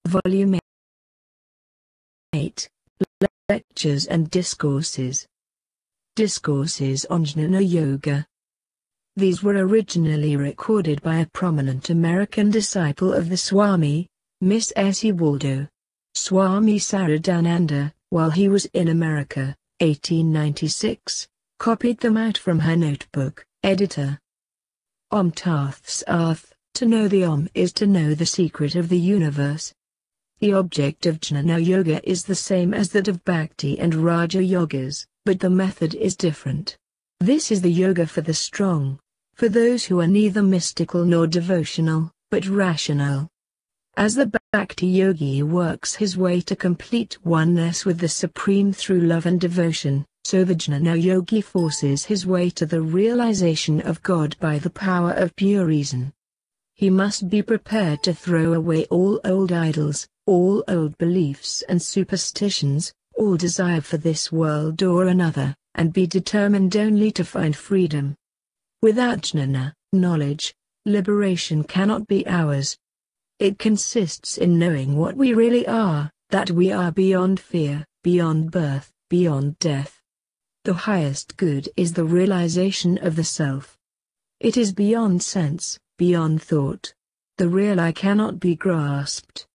Volume 8. Lectures and Discourses. Discourses on Jnana-Yoga. These were originally recorded by a prominent American disciple of the Swami, Miss S. E. Waldo, Swami Saradananda, while he was in America, 1896, copied them out from her notebook, editor. Om Tath's Arth, to know the Om is to know the secret of the universe. The object of Jnana-Yoga is the same as that of Bhakti and Raja Yogas, but the method is different. This is the yoga for the strong, for those who are neither mystical nor devotional, but rational. As the Bhakti yogi works his way to complete oneness with the Supreme through love and devotion, so the Jnana yogi forces his way to the realization of God by the power of pure reason. He must be prepared to throw away all old idols, all old beliefs and superstitions, all desire for this world or another, and be determined only to find freedom. Without jnana, knowledge, liberation cannot be ours. It consists in knowing what we really are, that we are beyond fear, beyond birth, beyond death. The highest good is the realization of the self. It is beyond sense, beyond thought. The real I cannot be grasped.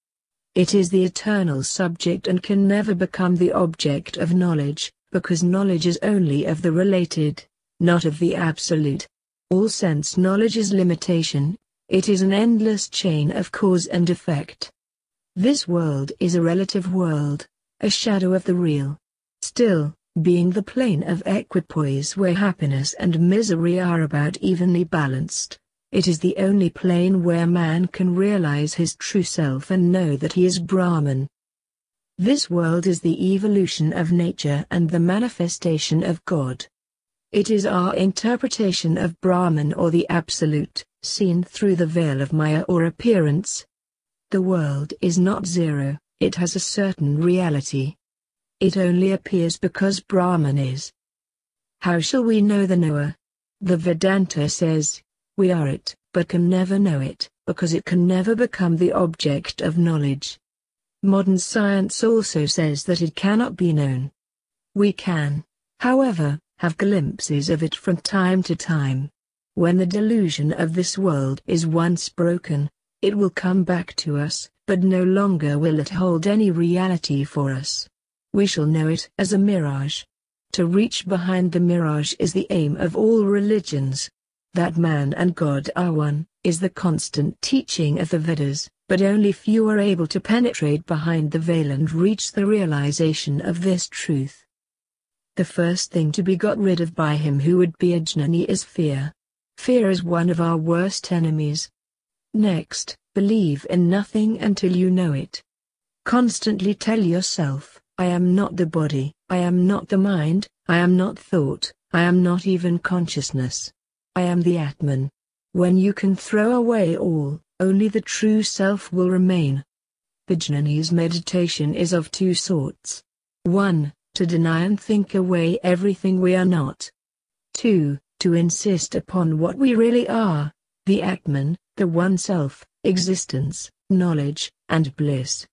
It is the eternal subject and can never become the object of knowledge, because knowledge is only of the related, not of the absolute. All sense knowledge is limitation. It is an endless chain of cause and effect. This world is a relative world, a shadow of the real. Still, being the plane of equipoise where happiness and misery are about evenly balanced, it is the only plane where man can realize his true self and know that he is Brahman. This world is the evolution of nature and the manifestation of God. It is our interpretation of Brahman or the Absolute, seen through the veil of Maya or appearance. The world is not zero, it has a certain reality. It only appears because Brahman is. How shall we know the knower? The Vedanta says, we are it, but can never know it, because it can never become the object of knowledge. Modern science also says that it cannot be known. We can, however, have glimpses of it from time to time. When the delusion of this world is once broken, it will come back to us, but no longer will it hold any reality for us. We shall know it as a mirage. To reach behind the mirage is the aim of all religions. That man and God are one, is the constant teaching of the Vedas, but only few are able to penetrate behind the veil and reach the realization of this truth. The first thing to be got rid of by him who would be a jnani is fear. Fear is one of our worst enemies. Next, believe in nothing until you know it. Constantly tell yourself, I am not the body, I am not the mind, I am not thought, I am not even consciousness. I am the Atman. When you can throw away all, only the true self will remain. The jnani's meditation is of two sorts. 1. To deny and think away everything we are not. 2. To insist upon what we really are, the Atman, the One Self, existence, knowledge, and bliss.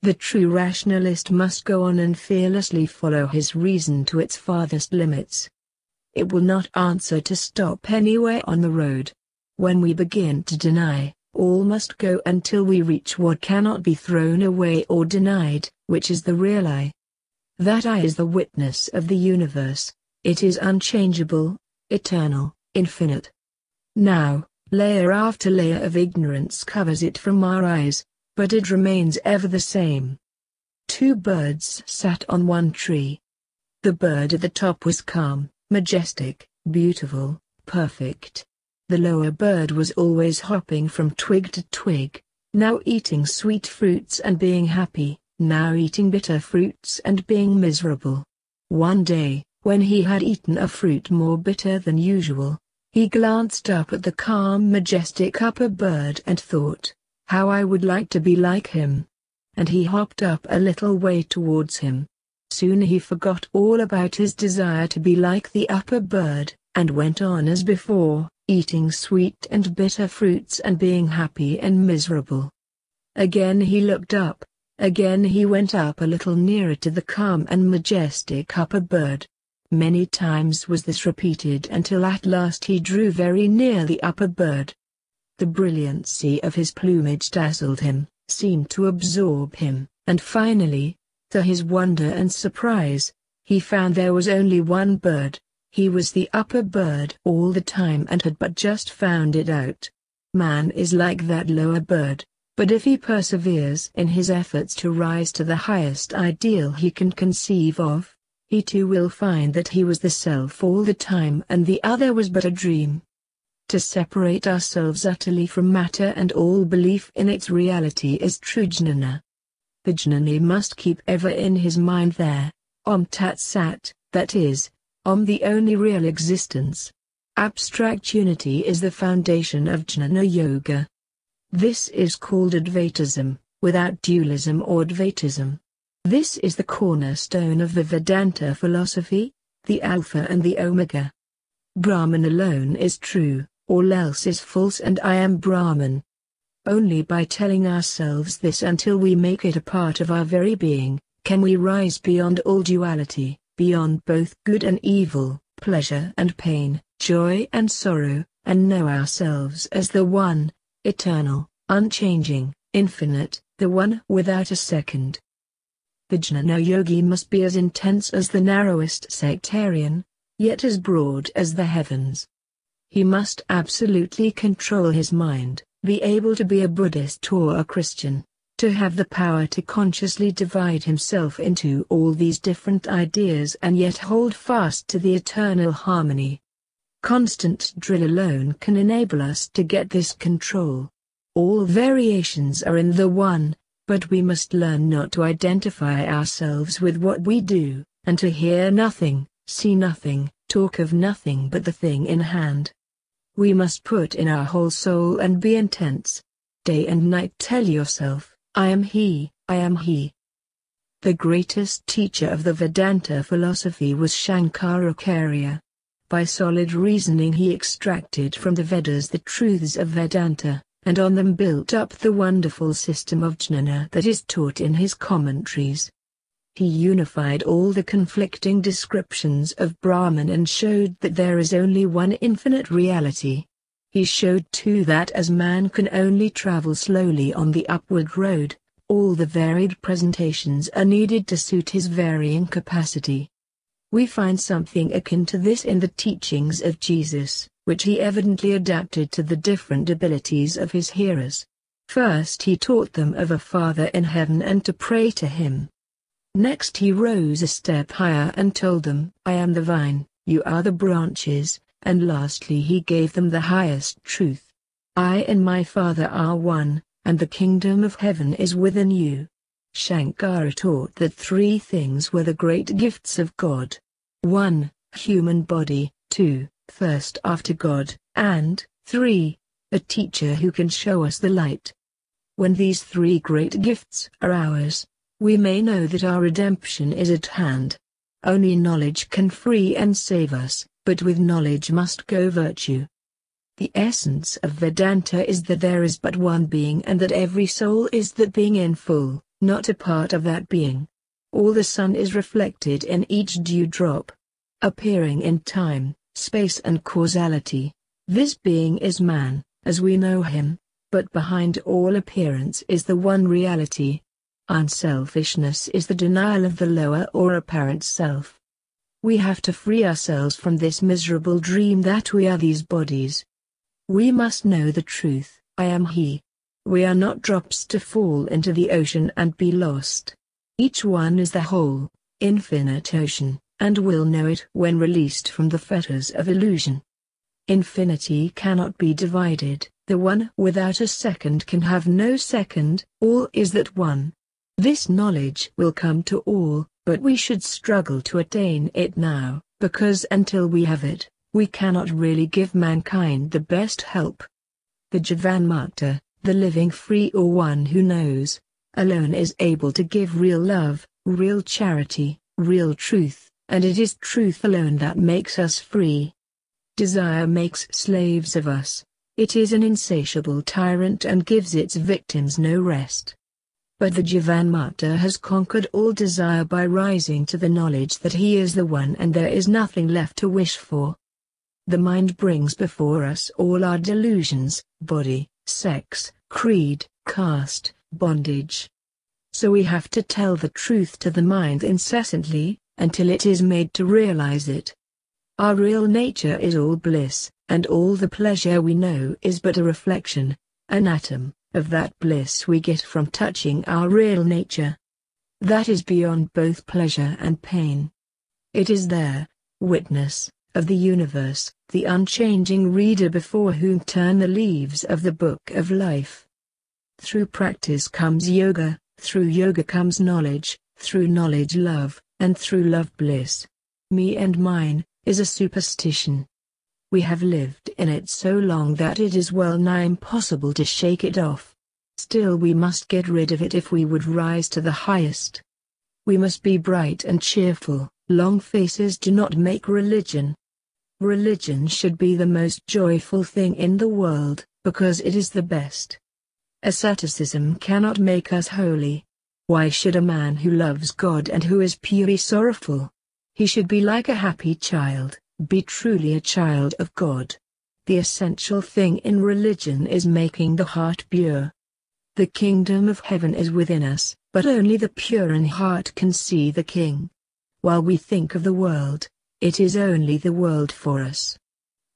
The true rationalist must go on and fearlessly follow his reason to its farthest limits. It will not answer to stop anywhere on the road. When we begin to deny, all must go until we reach what cannot be thrown away or denied, which is the real I. That I is the witness of the universe. It is unchangeable, eternal, infinite. Now, layer after layer of ignorance covers it from our eyes, but it remains ever the same. Two birds sat on one tree. The bird at the top was calm, majestic, beautiful, perfect. The lower bird was always hopping from twig to twig, now eating sweet fruits and being happy, now eating bitter fruits and being miserable. One day, when he had eaten a fruit more bitter than usual, he glanced up at the calm majestic upper bird and thought, how I would like to be like him. And he hopped up a little way towards him. Soon he forgot all about his desire to be like the upper bird, and went on as before, eating sweet and bitter fruits and being happy and miserable. Again he looked up. Again he went up a little nearer to the calm and majestic upper bird. Many times was this repeated until at last he drew very near the upper bird. The brilliancy of his plumage dazzled him, seemed to absorb him, and finally, to his wonder and surprise, he found there was only one bird. He was the upper bird all the time and had but just found it out. Man is like that lower bird, but if he perseveres in his efforts to rise to the highest ideal he can conceive of, he too will find that he was the self all the time and the other was but a dream. To separate ourselves utterly from matter and all belief in its reality is true jnana. The jnani must keep ever in his mind there, Om Tat Sat, that is, Om the only real existence. Abstract unity is the foundation of Jnana-Yoga. This is called Advaitism, without dualism or Advaitism. This is the cornerstone of the Vedanta philosophy, the Alpha and the Omega. Brahman alone is true, all else is false and I am Brahman. Only by telling ourselves this until we make it a part of our very being, can we rise beyond all duality, beyond both good and evil, pleasure and pain, joy and sorrow, and know ourselves as the One, eternal, unchanging, infinite, the One without a second. The Jnana-yogi must be as intense as the narrowest sectarian, yet as broad as the heavens. He must absolutely control his mind, be able to be a Buddhist or a Christian, to have the power to consciously divide himself into all these different ideas and yet hold fast to the eternal harmony. Constant drill alone can enable us to get this control. All variations are in the One, but we must learn not to identify ourselves with what we do, and to hear nothing, see nothing, talk of nothing but the thing in hand. We must put in our whole soul and be intense. Day and night tell yourself, I am he, I am he. The greatest teacher of the Vedanta philosophy was Shankaracharya. By solid reasoning he extracted from the Vedas the truths of Vedanta, and on them built up the wonderful system of jnana that is taught in his commentaries. He unified all the conflicting descriptions of Brahman and showed that there is only one infinite reality. He showed too that as man can only travel slowly on the upward road, all the varied presentations are needed to suit his varying capacity. We find something akin to this in the teachings of Jesus, which he evidently adapted to the different abilities of his hearers. First he taught them of a Father in heaven and to pray to him. Next he rose a step higher and told them, I am the vine, you are the branches, and lastly he gave them the highest truth. I and my Father are one, and the kingdom of heaven is within you. Shankara taught that three things were the great gifts of God. 1. Human body, 2. Thirst after God, and 3. A teacher who can show us the light. When these three great gifts are ours, we may know that our redemption is at hand. Only knowledge can free and save us, but with knowledge must go virtue. The essence of Vedanta is that there is but one being and that every soul is that being in full, not a part of that being. All the sun is reflected in each dewdrop. Appearing in time, space and causality, this being is man, as we know him, but behind all appearance is the one reality. Unselfishness is the denial of the lower or apparent self. We have to free ourselves from this miserable dream that we are these bodies. We must know the truth, I am he. We are not drops to fall into the ocean and be lost. Each one is the whole, infinite ocean, and will know it when released from the fetters of illusion. Infinity cannot be divided, the one without a second can have no second, all is that one. This knowledge will come to all, but we should struggle to attain it now, because until we have it, we cannot really give mankind the best help. The Jivanmukta, the living free or one who knows, alone is able to give real love, real charity, real truth, and it is truth alone that makes us free. Desire makes slaves of us. It is an insatiable tyrant and gives its victims no rest. But the Jivanmukta has conquered all desire by rising to the knowledge that he is the one and there is nothing left to wish for. The mind brings before us all our delusions, body, sex, creed, caste, bondage. So we have to tell the truth to the mind incessantly, until it is made to realize it. Our real nature is all bliss, and all the pleasure we know is but a reflection, an atom, of that bliss we get from touching our real nature. That is beyond both pleasure and pain. It is there, witness, of the universe, the unchanging reader before whom turn the leaves of the book of life. Through practice comes yoga, through yoga comes knowledge, through knowledge love, and through love bliss. Me and mine is a superstition. We have lived in it so long that it is well nigh impossible to shake it off. Still we must get rid of it if we would rise to the highest. We must be bright and cheerful. Long faces do not make religion. Religion should be the most joyful thing in the world, because it is the best. Asceticism cannot make us holy. Why should a man who loves God and who is pure be sorrowful? He should be like a happy child, be truly a child of God. The essential thing in religion is making the heart pure. The kingdom of heaven is within us, but only the pure in heart can see the King. While we think of the world, it is only the world for us.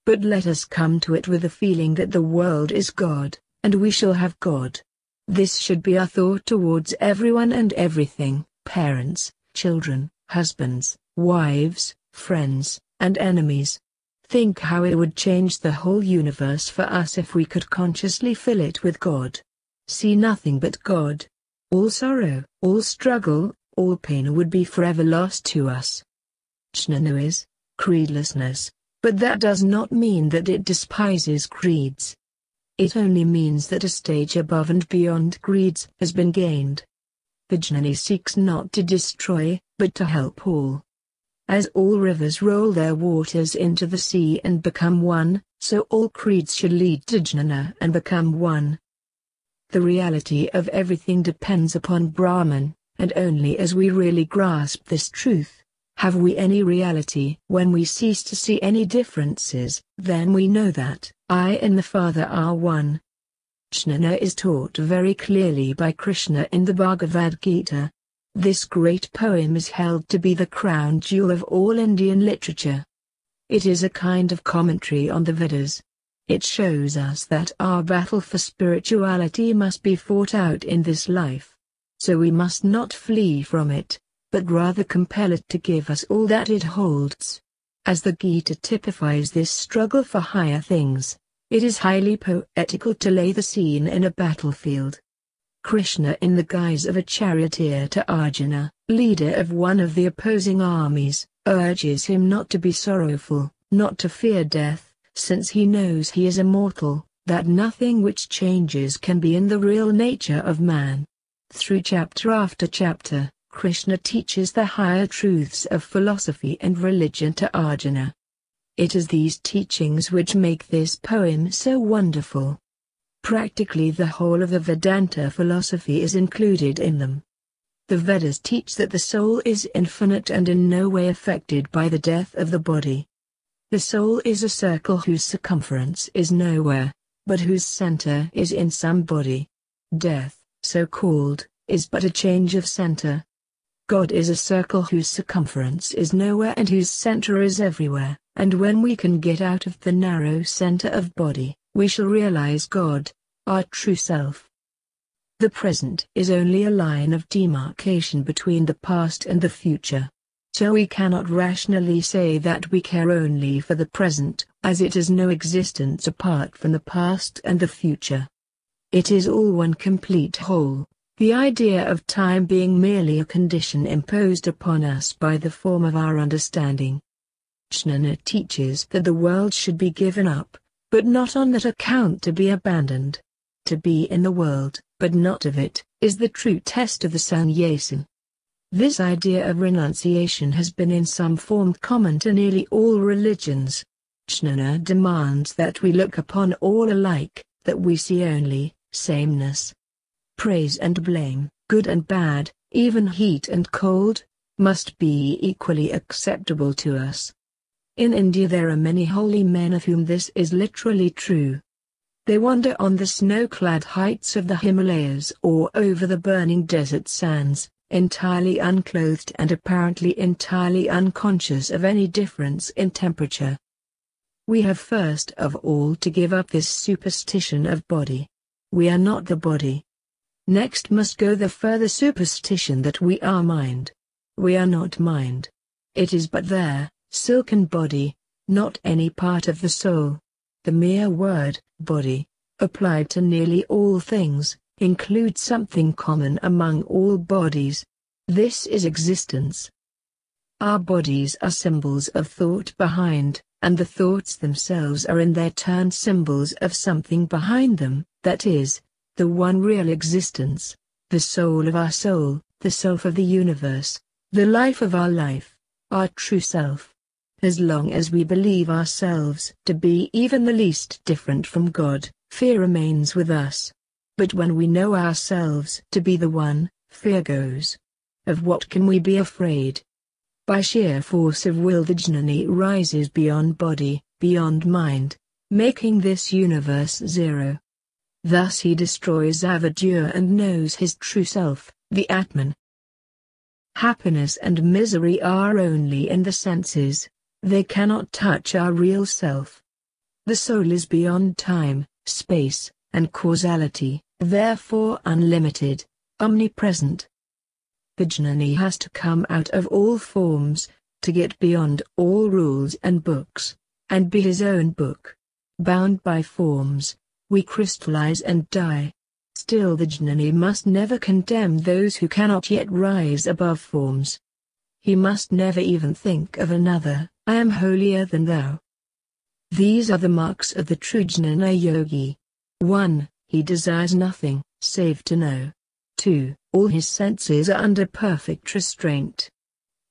But let us come to it with the feeling that the world is God, and we shall have God. This should be our thought towards everyone and everything, parents, children, husbands, wives, friends, and enemies. Think how it would change the whole universe for us if we could consciously fill it with God. See nothing but God. All sorrow, all struggle, all pain would be forever lost to us. Jnana is creedlessness, but that does not mean that it despises creeds. It only means that a stage above and beyond creeds has been gained. The jnani seeks not to destroy, but to help all. As all rivers roll their waters into the sea and become one, so all creeds should lead to jnana and become one. The reality of everything depends upon Brahman, and only as we really grasp this truth, have we any reality. When we cease to see any differences, then we know that I and the Father are one. Jnana is taught very clearly by Krishna in the Bhagavad Gita. This great poem is held to be the crown jewel of all Indian literature. It is a kind of commentary on the Vedas. It shows us that our battle for spirituality must be fought out in this life. So we must not flee from it, but rather compel it to give us all that it holds. As the Gita typifies this struggle for higher things, it is highly poetical to lay the scene in a battlefield. Krishna in the guise of a charioteer to Arjuna, leader of one of the opposing armies, urges him not to be sorrowful, not to fear death, since he knows he is immortal, that nothing which changes can be in the real nature of man. Through chapter after chapter, Krishna teaches the higher truths of philosophy and religion to Arjuna. It is these teachings which make this poem so wonderful. Practically the whole of the Vedanta philosophy is included in them. The Vedas teach that the soul is infinite and in no way affected by the death of the body. The soul is a circle whose circumference is nowhere, but whose center is in some body. Death, so called, is but a change of center. God is a circle whose circumference is nowhere and whose center is everywhere, and when we can get out of the narrow center of body, we shall realize God, our true self. The present is only a line of demarcation between the past and the future. So we cannot rationally say that we care only for the present, as it has no existence apart from the past and the future. It is all one complete whole, the idea of time being merely a condition imposed upon us by the form of our understanding. Jnana teaches that the world should be given up, but not on that account to be abandoned. To be in the world, but not of it, is the true test of the sannyasin. This idea of renunciation has been in some form common to nearly all religions. Jnana demands that we look upon all alike, that we see only sameness. Praise and blame, good and bad, even heat and cold, must be equally acceptable to us. In India there are many holy men of whom this is literally true. They wander on the snow-clad heights of the Himalayas or over the burning desert sands, entirely unclothed and apparently entirely unconscious of any difference in temperature. We have first of all to give up this superstition of body. We are not the body. Next must go the further superstition that we are mind. We are not mind. It is but there, silken body, not any part of the soul. The mere word, body, applied to nearly all things, includes something common among all bodies. This is existence. Our bodies are symbols of thought behind, and the thoughts themselves are in their turn symbols of something behind them, that is, the one real existence, the soul of our soul, the self of the universe, the life of our life, our true self. As long as we believe ourselves to be even the least different from God, fear remains with us. But when we know ourselves to be the one, fear goes. Of what can we be afraid? By sheer force of will the jnani rises beyond body, beyond mind, making this universe zero. Thus he destroys avidya and knows his true self, the Atman. Happiness and misery are only in the senses, they cannot touch our real self. The soul is beyond time, space, and causality, therefore unlimited, omnipresent. The jnani has to come out of all forms, to get beyond all rules and books, and be his own book. Bound by forms, we crystallize and die. Still the jnani must never condemn those who cannot yet rise above forms. He must never even think of another, I am holier than thou. These are the marks of the true jnana-yogi. 1. He desires nothing, save to know. 2. All his senses are under perfect restraint.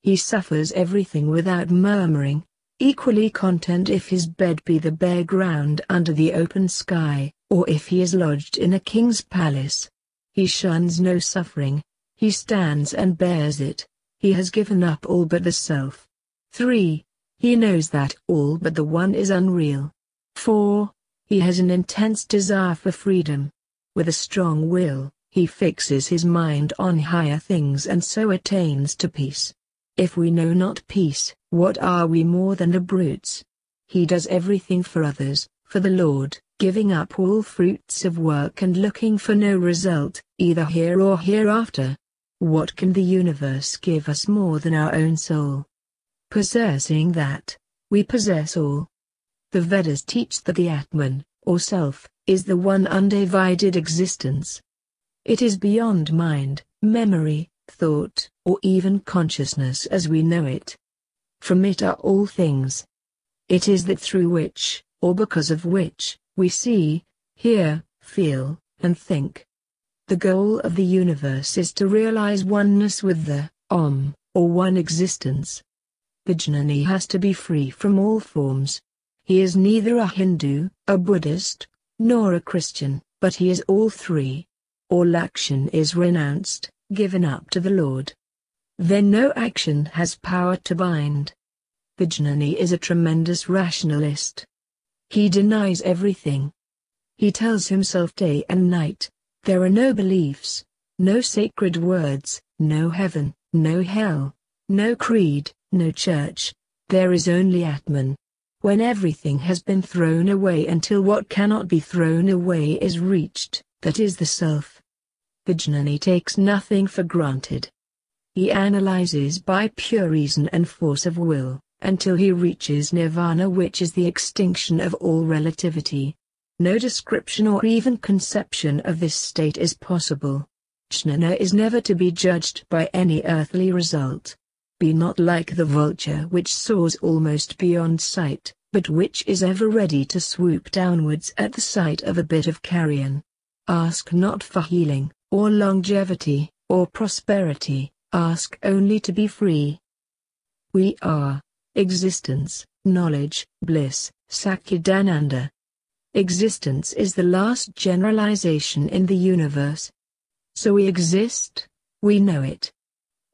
He suffers everything without murmuring, equally content if his bed be the bare ground under the open sky, or if he is lodged in a king's palace. He shuns no suffering, he stands and bears it, he has given up all but the self. 3. He knows that all but the one is unreal. 4. He has an intense desire for freedom. With a strong will, he fixes his mind on higher things and so attains to peace. If we know not peace, what are we more than the brutes? He does everything for others, for the Lord, giving up all fruits of work and looking for no result, either here or hereafter. What can the universe give us more than our own soul? Possessing that, we possess all. The Vedas teach that the Atman, or self, is the one undivided existence. It is beyond mind, memory, thought, or even consciousness as we know it. From it are all things. It is that through which, or because of which, we see, hear, feel, and think. The goal of the universe is to realize oneness with the Om, or one existence. The jnani has to be free from all forms. He is neither a Hindu, a Buddhist, nor a Christian, but he is all three. All action is renounced, given up to the Lord. Then no action has power to bind. The jnani is a tremendous rationalist. He denies everything. He tells himself day and night, there are no beliefs, no sacred words, no heaven, no hell, no creed, no church, there is only Atman. When everything has been thrown away until what cannot be thrown away is reached, that is the self. The jnani takes nothing for granted. He analyzes by pure reason and force of will, until he reaches nirvana, which is the extinction of all relativity. No description or even conception of this state is possible. Jnana is never to be judged by any earthly result. Be not like the vulture which soars almost beyond sight, but which is ever ready to swoop downwards at the sight of a bit of carrion. Ask not for healing, or longevity, or prosperity, ask only to be free. We are existence, knowledge, bliss, Satchidananda. Existence is the last generalization in the universe. So we exist, we know it.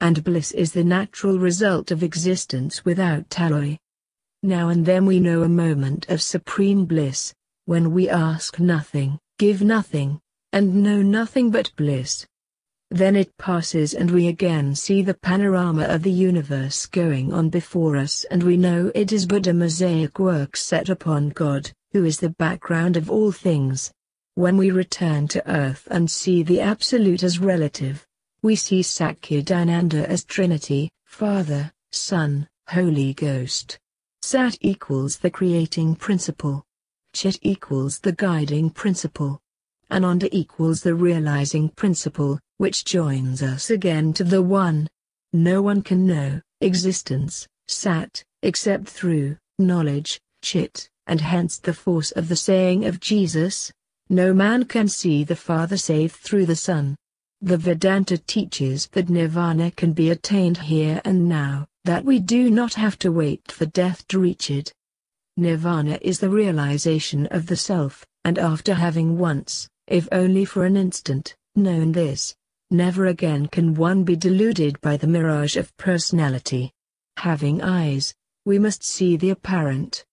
And bliss is the natural result of existence without alloy. Now and then we know a moment of supreme bliss, when we ask nothing, give nothing, and know nothing but bliss. Then it passes and we again see the panorama of the universe going on before us, and we know it is but a mosaic work set upon God, who is the background of all things. When we return to earth and see the Absolute as relative, we see Satchidananda as Trinity, Father, Son, Holy Ghost. Sat equals the creating principle. Chit equals the guiding principle. Ananda equals the realizing principle, which joins us again to the One. No one can know existence, Sat, except through knowledge, Chit, and hence the force of the saying of Jesus, no man can see the Father save through the Son. The Vedanta teaches that nirvana can be attained here and now, that we do not have to wait for death to reach it. Nirvana is the realization of the self, and after having once, if only for an instant, known this, never again can one be deluded by the mirage of personality. Having eyes, we must see the apparent.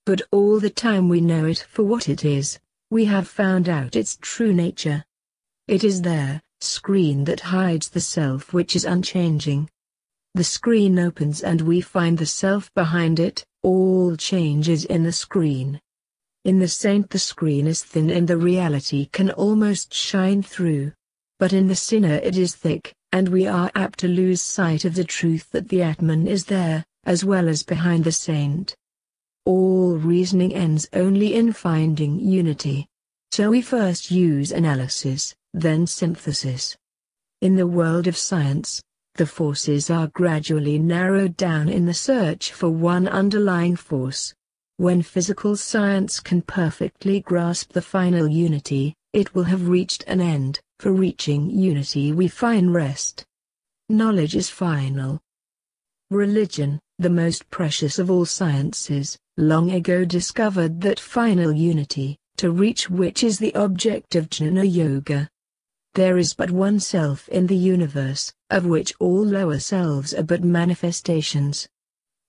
But all the time we know it for what it is, we have found out its true nature. It is there, screen that hides the self which is unchanging. The screen opens and we find the self behind it, all changes in the screen. In the saint the screen is thin and the reality can almost shine through. But in the sinner it is thick, and we are apt to lose sight of the truth that the Atman is there, as well as behind the saint. All reasoning ends only in finding unity. So we first use analysis, then synthesis. In the world of science, the forces are gradually narrowed down in the search for one underlying force. When physical science can perfectly grasp the final unity, it will have reached an end. For reaching unity we find rest. Knowledge is final. Religion, the most precious of all sciences, long ago discovered that final unity, to reach which is the object of Jnana-Yoga. There is but one self in the universe, of which all lower selves are but manifestations.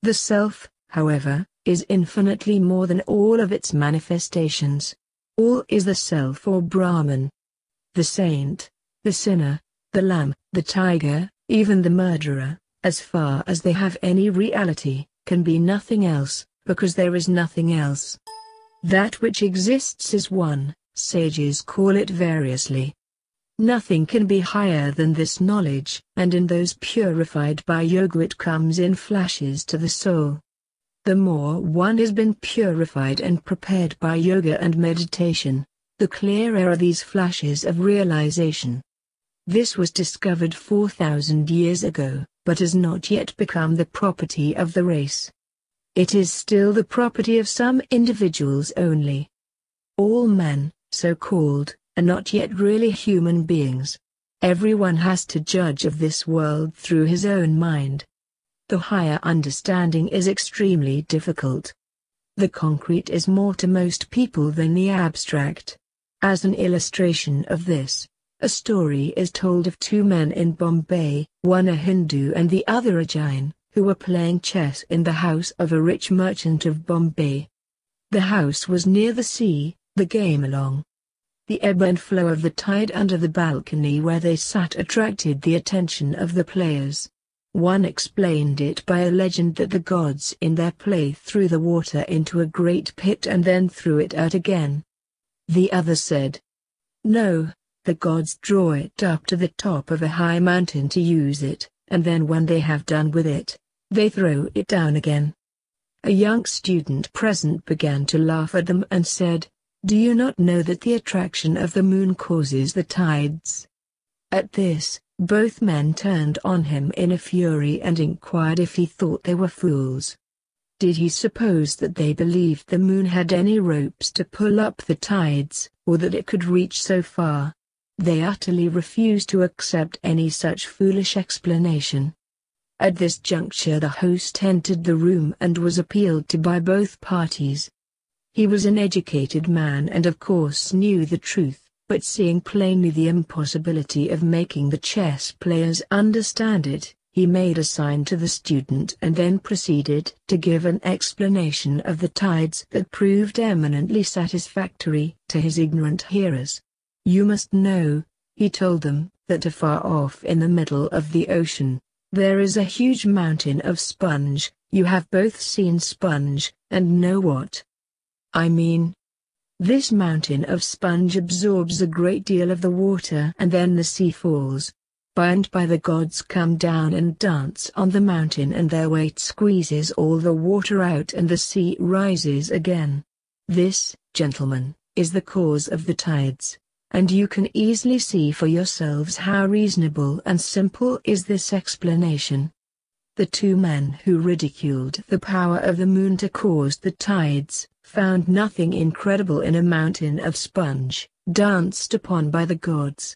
The self, however, is infinitely more than all of its manifestations. All is the self or Brahman. The saint, the sinner, the lamb, the tiger, even the murderer, as far as they have any reality, can be nothing else, because there is nothing else. That which exists is one, sages call it variously. Nothing can be higher than this knowledge, and in those purified by yoga it comes in flashes to the soul. The more one has been purified and prepared by yoga and meditation, the clearer are these flashes of realization. This was discovered 4,000 years ago, but has not yet become the property of the race. It is still the property of some individuals only. All men, so-called, are not yet really human beings. Everyone has to judge of this world through his own mind. The higher understanding is extremely difficult. The concrete is more to most people than the abstract. As an illustration of this, a story is told of two men in Bombay, one a Hindu and the other a Jain, who were playing chess in the house of a rich merchant of Bombay. The house was near the sea, the game along. The ebb and flow of the tide under the balcony where they sat attracted the attention of the players. One explained it by a legend that the gods in their play threw the water into a great pit and then threw it out again. The other said, "No, the gods draw it up to the top of a high mountain to use it, and then when they have done with it, they throw it down again." A young student present began to laugh at them and said, "Do you not know that the attraction of the moon causes the tides?" At this, both men turned on him in a fury and inquired if he thought they were fools. Did he suppose that they believed the moon had any ropes to pull up the tides, or that it could reach so far? They utterly refused to accept any such foolish explanation. At this juncture the host entered the room and was appealed to by both parties. He was an educated man and of course knew the truth, but seeing plainly the impossibility of making the chess players understand it, he made a sign to the student and then proceeded to give an explanation of the tides that proved eminently satisfactory to his ignorant hearers. "You must know," he told them, "that afar off in the middle of the ocean, there is a huge mountain of sponge. You have both seen sponge, and know what I mean. This mountain of sponge absorbs a great deal of the water and then the sea falls. By and by the gods come down and dance on the mountain and their weight squeezes all the water out and the sea rises again. This, gentlemen, is the cause of the tides, and you can easily see for yourselves how reasonable and simple is this explanation." The two men who ridiculed the power of the moon to cause the tides, found nothing incredible in a mountain of sponge, danced upon by the gods.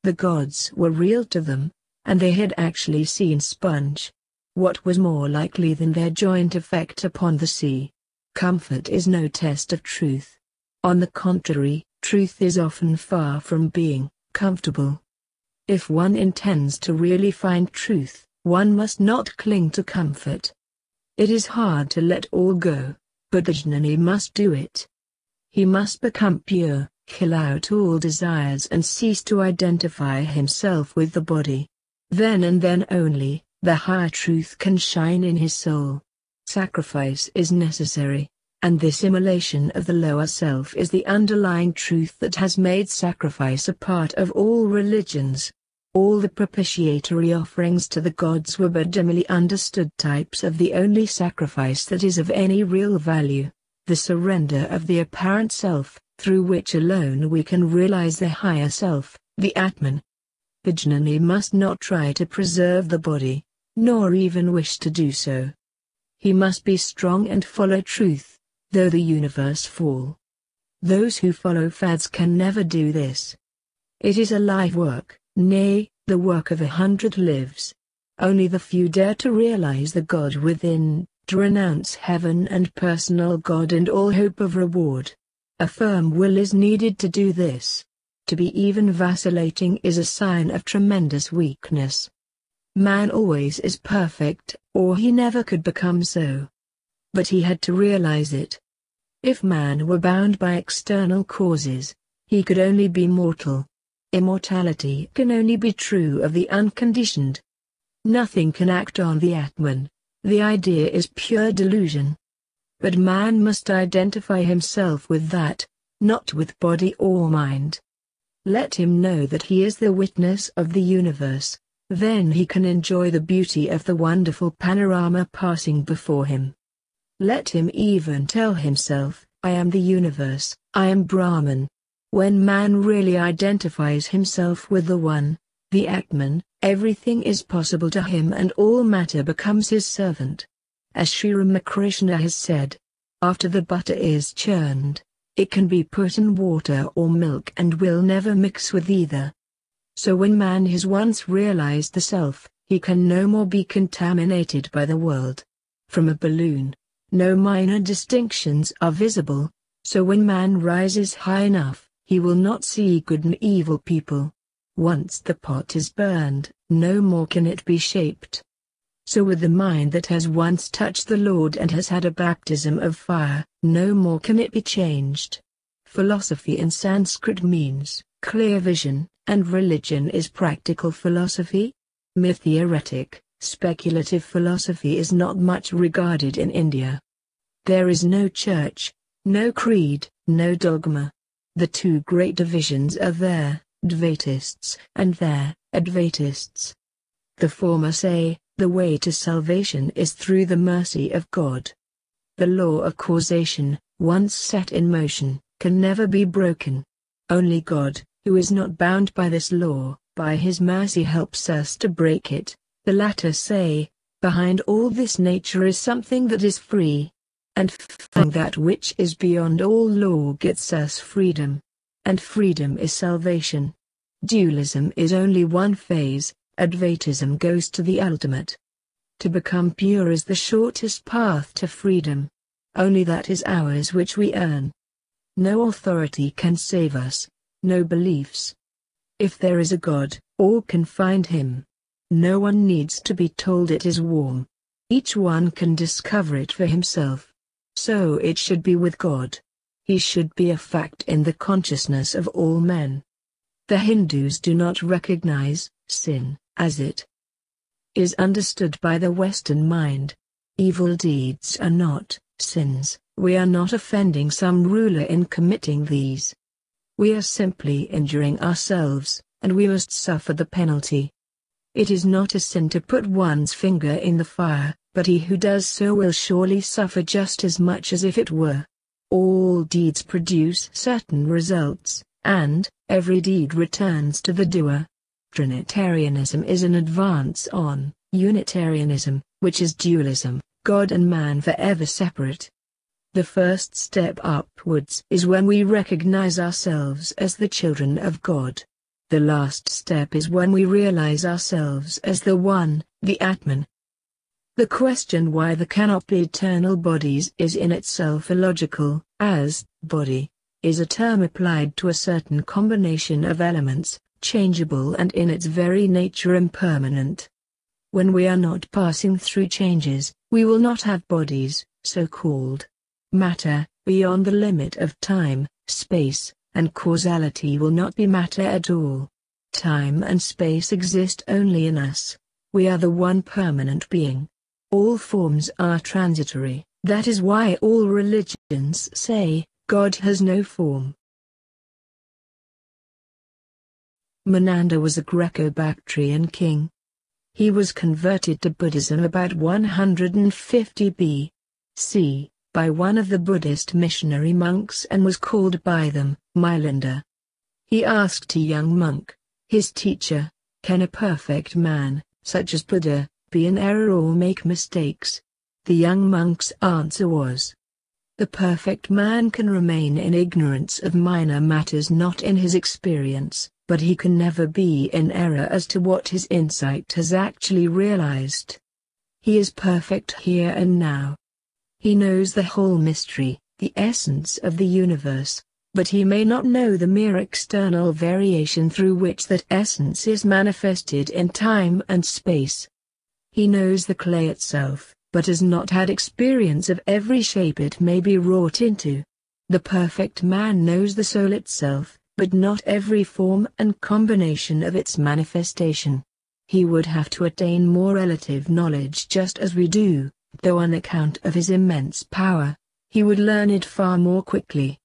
The gods were real to them, and they had actually seen sponge. What was more likely than their joint effect upon the sea? Comfort is no test of truth. On the contrary, truth is often far from being comfortable. If one intends to really find truth, one must not cling to comfort. It is hard to let all go, but the jnani must do it. He must become pure, kill out all desires and cease to identify himself with the body. Then and then only, the higher truth can shine in his soul. Sacrifice is necessary, and this immolation of the lower self is the underlying truth that has made sacrifice a part of all religions. All the propitiatory offerings to the gods were but dimly understood types of the only sacrifice that is of any real value, the surrender of the apparent self, through which alone we can realize the higher self, the Atman. The jnani must not try to preserve the body, nor even wish to do so. He must be strong and follow truth, though the universe fall. Those who follow fads can never do this. It is a life work, nay, the work of 100 lives. Only the few dare to realize the God within, to renounce heaven and personal God and all hope of reward. A firm will is needed to do this. To be even vacillating is a sign of tremendous weakness. Man always is perfect, or he never could become so. But he had to realize it. If man were bound by external causes, he could only be mortal. Immortality can only be true of the unconditioned. Nothing can act on the Atman. The idea is pure delusion. But man must identify himself with that, not with body or mind. Let him know that he is the witness of the universe, then he can enjoy the beauty of the wonderful panorama passing before him. Let him even tell himself, "I am the universe, I am Brahman." When man really identifies himself with the One, the Atman, everything is possible to him and all matter becomes his servant. As Sri Ramakrishna has said, after the butter is churned, it can be put in water or milk and will never mix with either. So when man has once realized the self, he can no more be contaminated by the world. From a balloon, no minor distinctions are visible, so when man rises high enough, he will not see good and evil people. Once the pot is burned, no more can it be shaped. So with the mind that has once touched the Lord and has had a baptism of fire, no more can it be changed. Philosophy in Sanskrit means clear vision, and religion is practical philosophy. Mere theoretic, speculative philosophy is not much regarded in India. There is no church, no creed, no dogma. The two great divisions are there, Dvaitists and there, Advaitists. The former say, the way to salvation is through the mercy of God. The law of causation, once set in motion, can never be broken. Only God, who is not bound by this law, by his mercy helps us to break it. The latter say, behind all this nature is something that is free. And that which is beyond all law gets us freedom. And freedom is salvation. Dualism is only one phase, Advaitism goes to the ultimate. To become pure is the shortest path to freedom. only that is ours which we earn. No authority can save us, no beliefs. If there is a God, all can find him. No one needs to be told it is warm. Each one can discover it for himself. So it should be with God. He should be a fact in the consciousness of all men. The Hindus do not recognize sin, as it is understood by the Western mind. Evil deeds are not sins. We are not offending some ruler in committing these. We are simply injuring ourselves, and we must suffer the penalty. It is not a sin to put one's finger in the fire, but he who does so will surely suffer just as much as if it were. All deeds produce certain results, and every deed returns to the doer. Trinitarianism is an advance on Unitarianism, which is dualism, God and man forever separate. The first step upwards is when we recognize ourselves as the children of God. The last step is when we realize ourselves as the One, the Atman. The question why there cannot be eternal bodies is in itself illogical, as body is a term applied to a certain combination of elements, changeable and in its very nature impermanent. When we are not passing through changes, we will not have bodies, so-called. Matter, beyond the limit of time, space, and causality will not be matter at all. Time and space exist only in us. We are the one permanent being. All forms are transitory, that is why all religions say, God has no form. Menander was a Greco-Bactrian king. He was converted to Buddhism about 150 B.C. by one of the Buddhist missionary monks and was called by them, Milander. He asked a young monk, his teacher, can a perfect man, such as Buddha, be in error or make mistakes? The young monk's answer was, the perfect man can remain in ignorance of minor matters not in his experience, but he can never be in error as to what his insight has actually realized. He is perfect here and now. He knows the whole mystery, the essence of the universe, but he may not know the mere external variation through which that essence is manifested in time and space. He knows the clay itself, but has not had experience of every shape it may be wrought into. The perfect man knows the soul itself, but not every form and combination of its manifestation. He would have to attain more relative knowledge just as we do, though on account of his immense power, he would learn it far more quickly.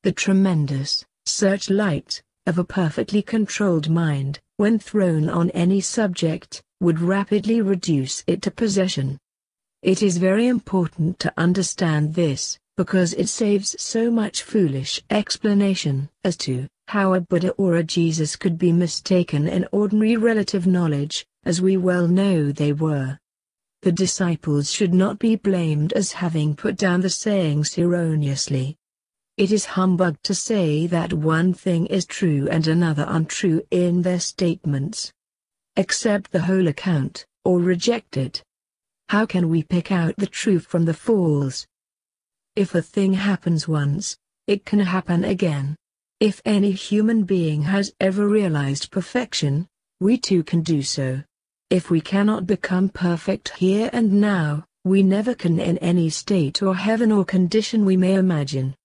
The tremendous searchlight of a perfectly controlled mind, when thrown on any subject, would rapidly reduce it to possession. It is very important to understand this, because it saves so much foolish explanation as to how a Buddha or a Jesus could be mistaken in ordinary relative knowledge, as we well know they were. The disciples should not be blamed as having put down the sayings erroneously. It is humbug to say that one thing is true and another untrue in their statements. Accept the whole account, or reject it. How can we pick out the true from the false? If a thing happens once, it can happen again. If any human being has ever realized perfection, we too can do so. If we cannot become perfect here and now, we never can in any state or heaven or condition we may imagine.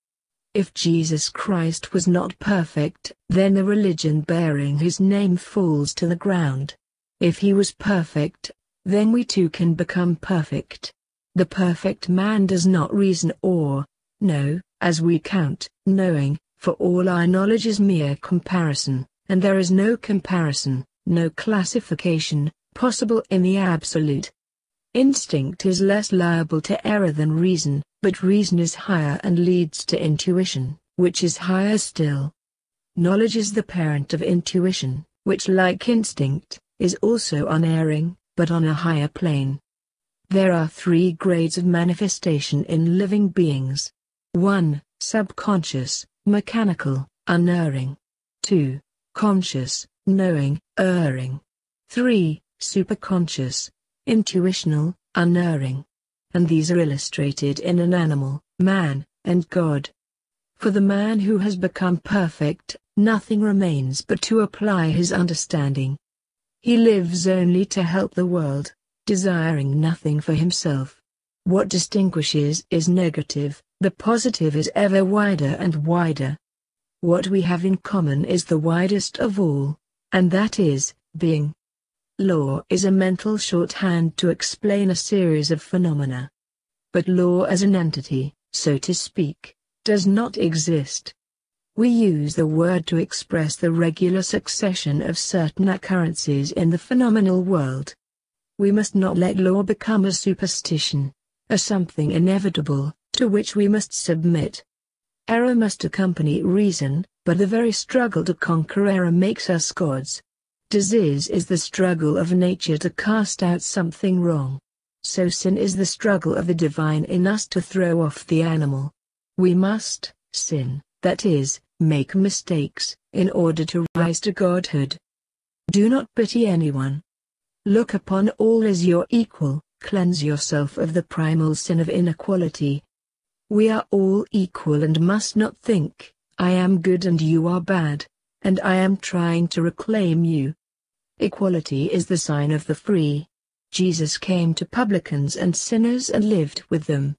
If Jesus Christ was not perfect, then the religion bearing his name falls to the ground. If he was perfect, then we too can become perfect. The perfect man does not reason or know, as we count knowing, for all our knowledge is mere comparison, and there is no comparison, no classification, possible in the absolute. Instinct is less liable to error than reason, but reason is higher and leads to intuition, which is higher still. Knowledge is the parent of intuition, which like instinct, is also unerring, but on a higher plane. There are 3 grades of manifestation in living beings. 1. Subconscious, mechanical, unerring. 2. Conscious, knowing, erring. 3. Superconscious, intuitional, unerring. and these are illustrated in an animal, man, and God. For the man who has become perfect, nothing remains but to apply his understanding. He lives only to help the world, desiring nothing for himself. What distinguishes is negative, the positive is ever wider and wider. What we have in common is the widest of all, and that is, being. Law is a mental shorthand to explain a series of phenomena. But law as an entity, so to speak, does not exist. We use the word to express the regular succession of certain occurrences in the phenomenal world. We must not let law become a superstition, a something inevitable, to which we must submit. Error must accompany reason, but the very struggle to conquer error makes us gods. Disease is the struggle of nature to cast out something wrong. So sin is the struggle of the divine in us to throw off the animal. We must sin, that is, make mistakes, in order to rise to godhood. Do not pity anyone. Look upon all as your equal, cleanse yourself of the primal sin of inequality. We are all equal and must not think, I am good and you are bad, and I am trying to reclaim you. Equality is the sign of the free. Jesus came to publicans and sinners and lived with them.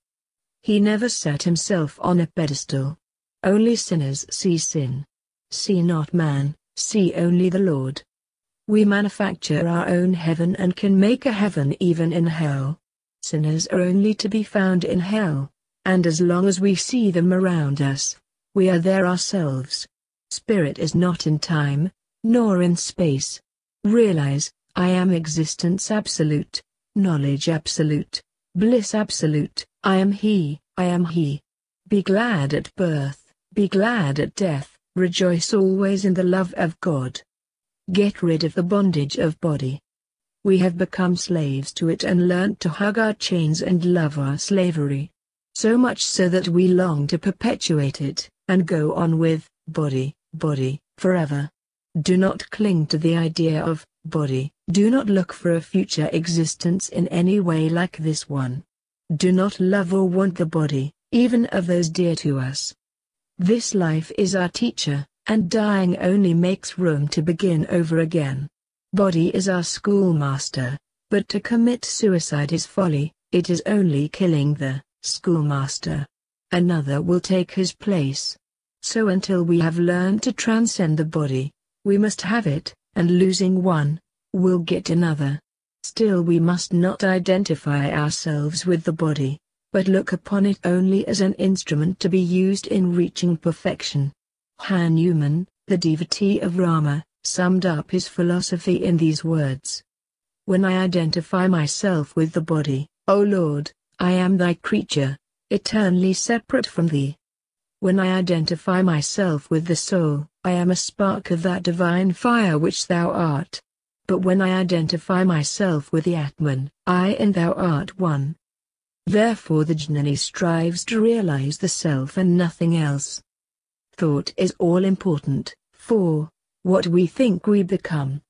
He never set himself on a pedestal. Only sinners see sin. See not man, see only the Lord. We manufacture our own heaven and can make a heaven even in hell. Sinners are only to be found in hell, and as long as we see them around us, we are there ourselves. Spirit is not in time, nor in space. Realize, I am existence absolute, knowledge absolute, bliss absolute, I am He, I am He. Be glad at birth, be glad at death, rejoice always in the love of God. Get rid of the bondage of body. We have become slaves to it and learnt to hug our chains and love our slavery. So much so that we long to perpetuate it, and go on with body, forever. Do not cling to the idea of body, do not look for a future existence in any way like this one. Do not love or want the body, even of those dear to us. This life is our teacher, and dying only makes room to begin over again. Body is our schoolmaster, but to commit suicide is folly, it is only killing the schoolmaster. Another will take his place. So until we have learned to transcend the body, we must have it, and losing one, we'll get another. Still we must not identify ourselves with the body, but look upon it only as an instrument to be used in reaching perfection. Hanuman, the devotee of Rama, summed up his philosophy in these words. When I identify myself with the body, O Lord, I am thy creature, eternally separate from thee. When I identify myself with the soul, I am a spark of that divine fire which thou art. But when I identify myself with the Atman, I and thou art one. Therefore the jnani strives to realize the self and nothing else. Thought is all important, for what we think we become.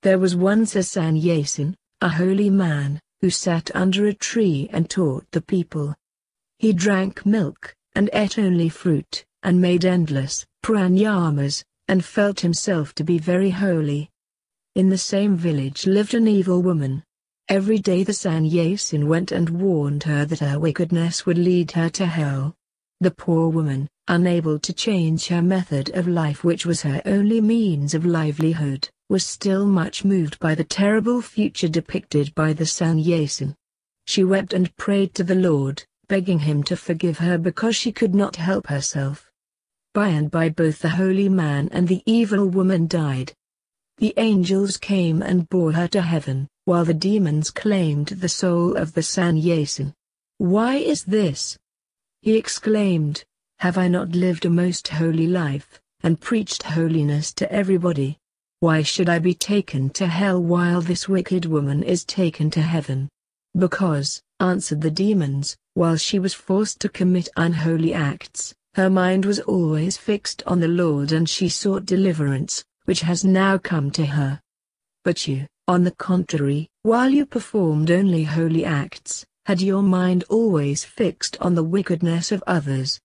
There was once a sannyasin, a holy man, who sat under a tree and taught the people. He drank milk, and ate only fruit, and made endless pranayamas, and felt himself to be very holy. In the same village lived an evil woman. Every day the sannyasin went and warned her that her wickedness would lead her to hell. The poor woman, unable to change her method of life which was her only means of livelihood, was still much moved by the terrible future depicted by the sannyasin. She wept and prayed to the Lord, begging him to forgive her because she could not help herself. By and by both the holy man and the evil woman died. The angels came and bore her to heaven, while the demons claimed the soul of the sannyasin. Why is this? He exclaimed, have I not lived a most holy life, and preached holiness to everybody? Why should I be taken to hell while this wicked woman is taken to heaven? Because, answered the demons, while she was forced to commit unholy acts, her mind was always fixed on the Lord and she sought deliverance, which has now come to her. But you, on the contrary, while you performed only holy acts, Had your mind always fixed on the wickedness of others?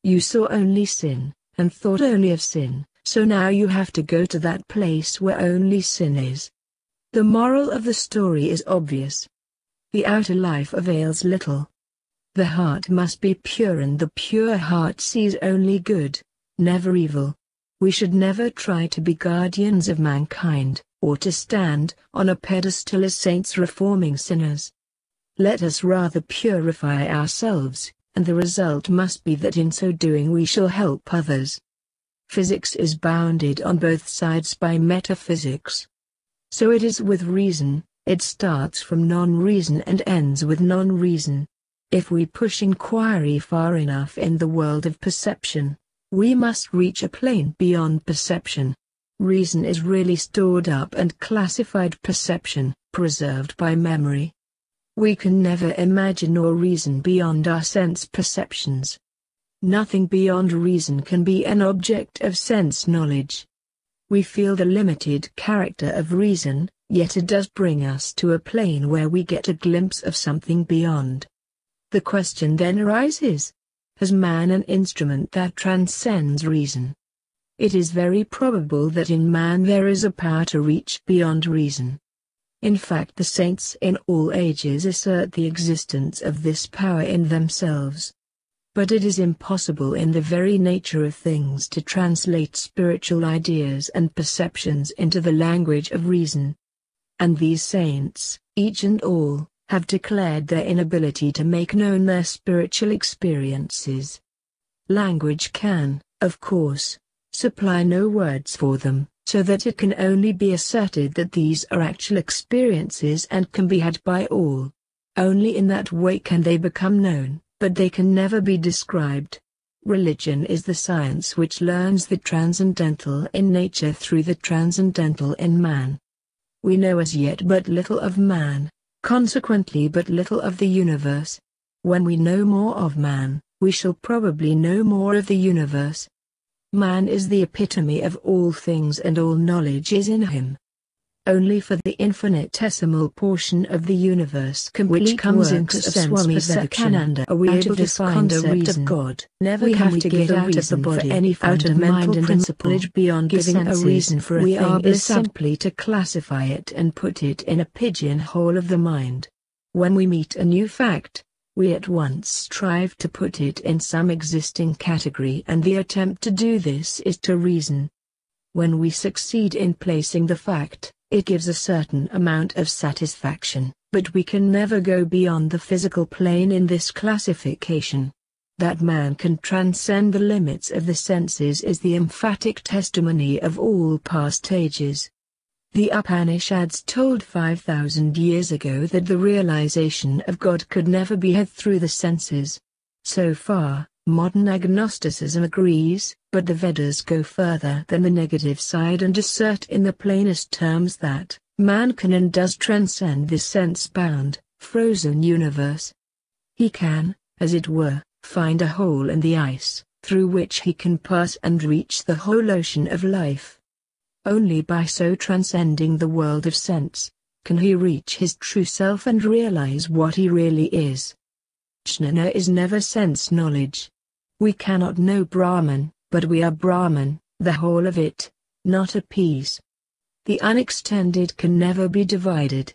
You saw only sin, and thought only of sin, so now you have to go to that place where only sin is. The moral of the story is obvious. The outer life avails little. The heart must be pure, and the pure heart sees only good, never evil. We should never try to be guardians of mankind, or to stand on a pedestal as saints reforming sinners. Let us rather purify ourselves, and the result must be that in so doing we shall help others. Physics is bounded on both sides by metaphysics. So it is with reason. It starts from non-reason and ends with non-reason. If we push inquiry far enough in the world of perception, we must reach a plane beyond perception. Reason is really stored up and classified perception, preserved by memory. We can never imagine or reason beyond our sense perceptions. Nothing beyond reason can be an object of sense knowledge. We feel the limited character of reason, yet it does bring us to a plane where we get a glimpse of something beyond. The question then arises: has man an instrument that transcends reason? It is very probable that in man there is a power to reach beyond reason. In fact, the saints in all ages assert the existence of this power in themselves. But it is impossible in the very nature of things to translate spiritual ideas and perceptions into the language of reason. And these saints, each and all, have declared their inability to make known their spiritual experiences. Language can, of course, supply no words for them, so that it can only be asserted that these are actual experiences and can be had by all. Only in that way can they become known, but they can never be described. Religion is the science which learns the transcendental in nature through the transcendental in man. We know as yet but little of man, consequently but little of the universe. When we know more of man, we shall probably know more of the universe. Man is the epitome of all things, and all knowledge is in him. Only for the infinitesimal portion of the universe which comes into Swami Saradananda are we able to find the concept of God. Never we have to get out of the body, any fundamental principle beyond giving a reason for a thing is simply to classify it and put it in a pigeonhole of the mind. When we meet a new fact, we at once strive to put it in some existing category, and the attempt to do this is to reason. When we succeed in placing the fact, it gives a certain amount of satisfaction, but we can never go beyond the physical plane in this classification. That man can transcend the limits of the senses is the emphatic testimony of all past ages. The Upanishads told 5,000 years ago that the realization of God could never be had through the senses. So far, modern agnosticism agrees, but the Vedas go further than the negative side and assert in the plainest terms that man can and does transcend this sense-bound, frozen universe. He can, as it were, find a hole in the ice, through which he can pass and reach the whole ocean of life. Only by so transcending the world of sense, can he reach his true self and realize what he really is. Jnana is never sense knowledge. We cannot know Brahman, but we are Brahman, the whole of it, not a piece. The unextended can never be divided.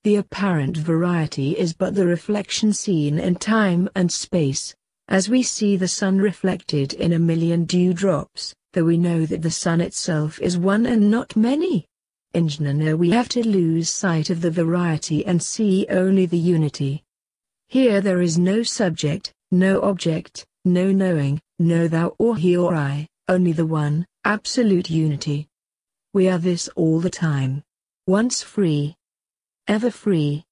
The apparent variety is but the reflection seen in time and space, as we see the sun reflected in a million dewdrops, though we know that the sun itself is one and not many. In jnana we have to lose sight of the variety and see only the unity. Here there is no subject, no object, no knowing, no thou or he or I, only the one, absolute unity. We are this all the time. Once free, ever free.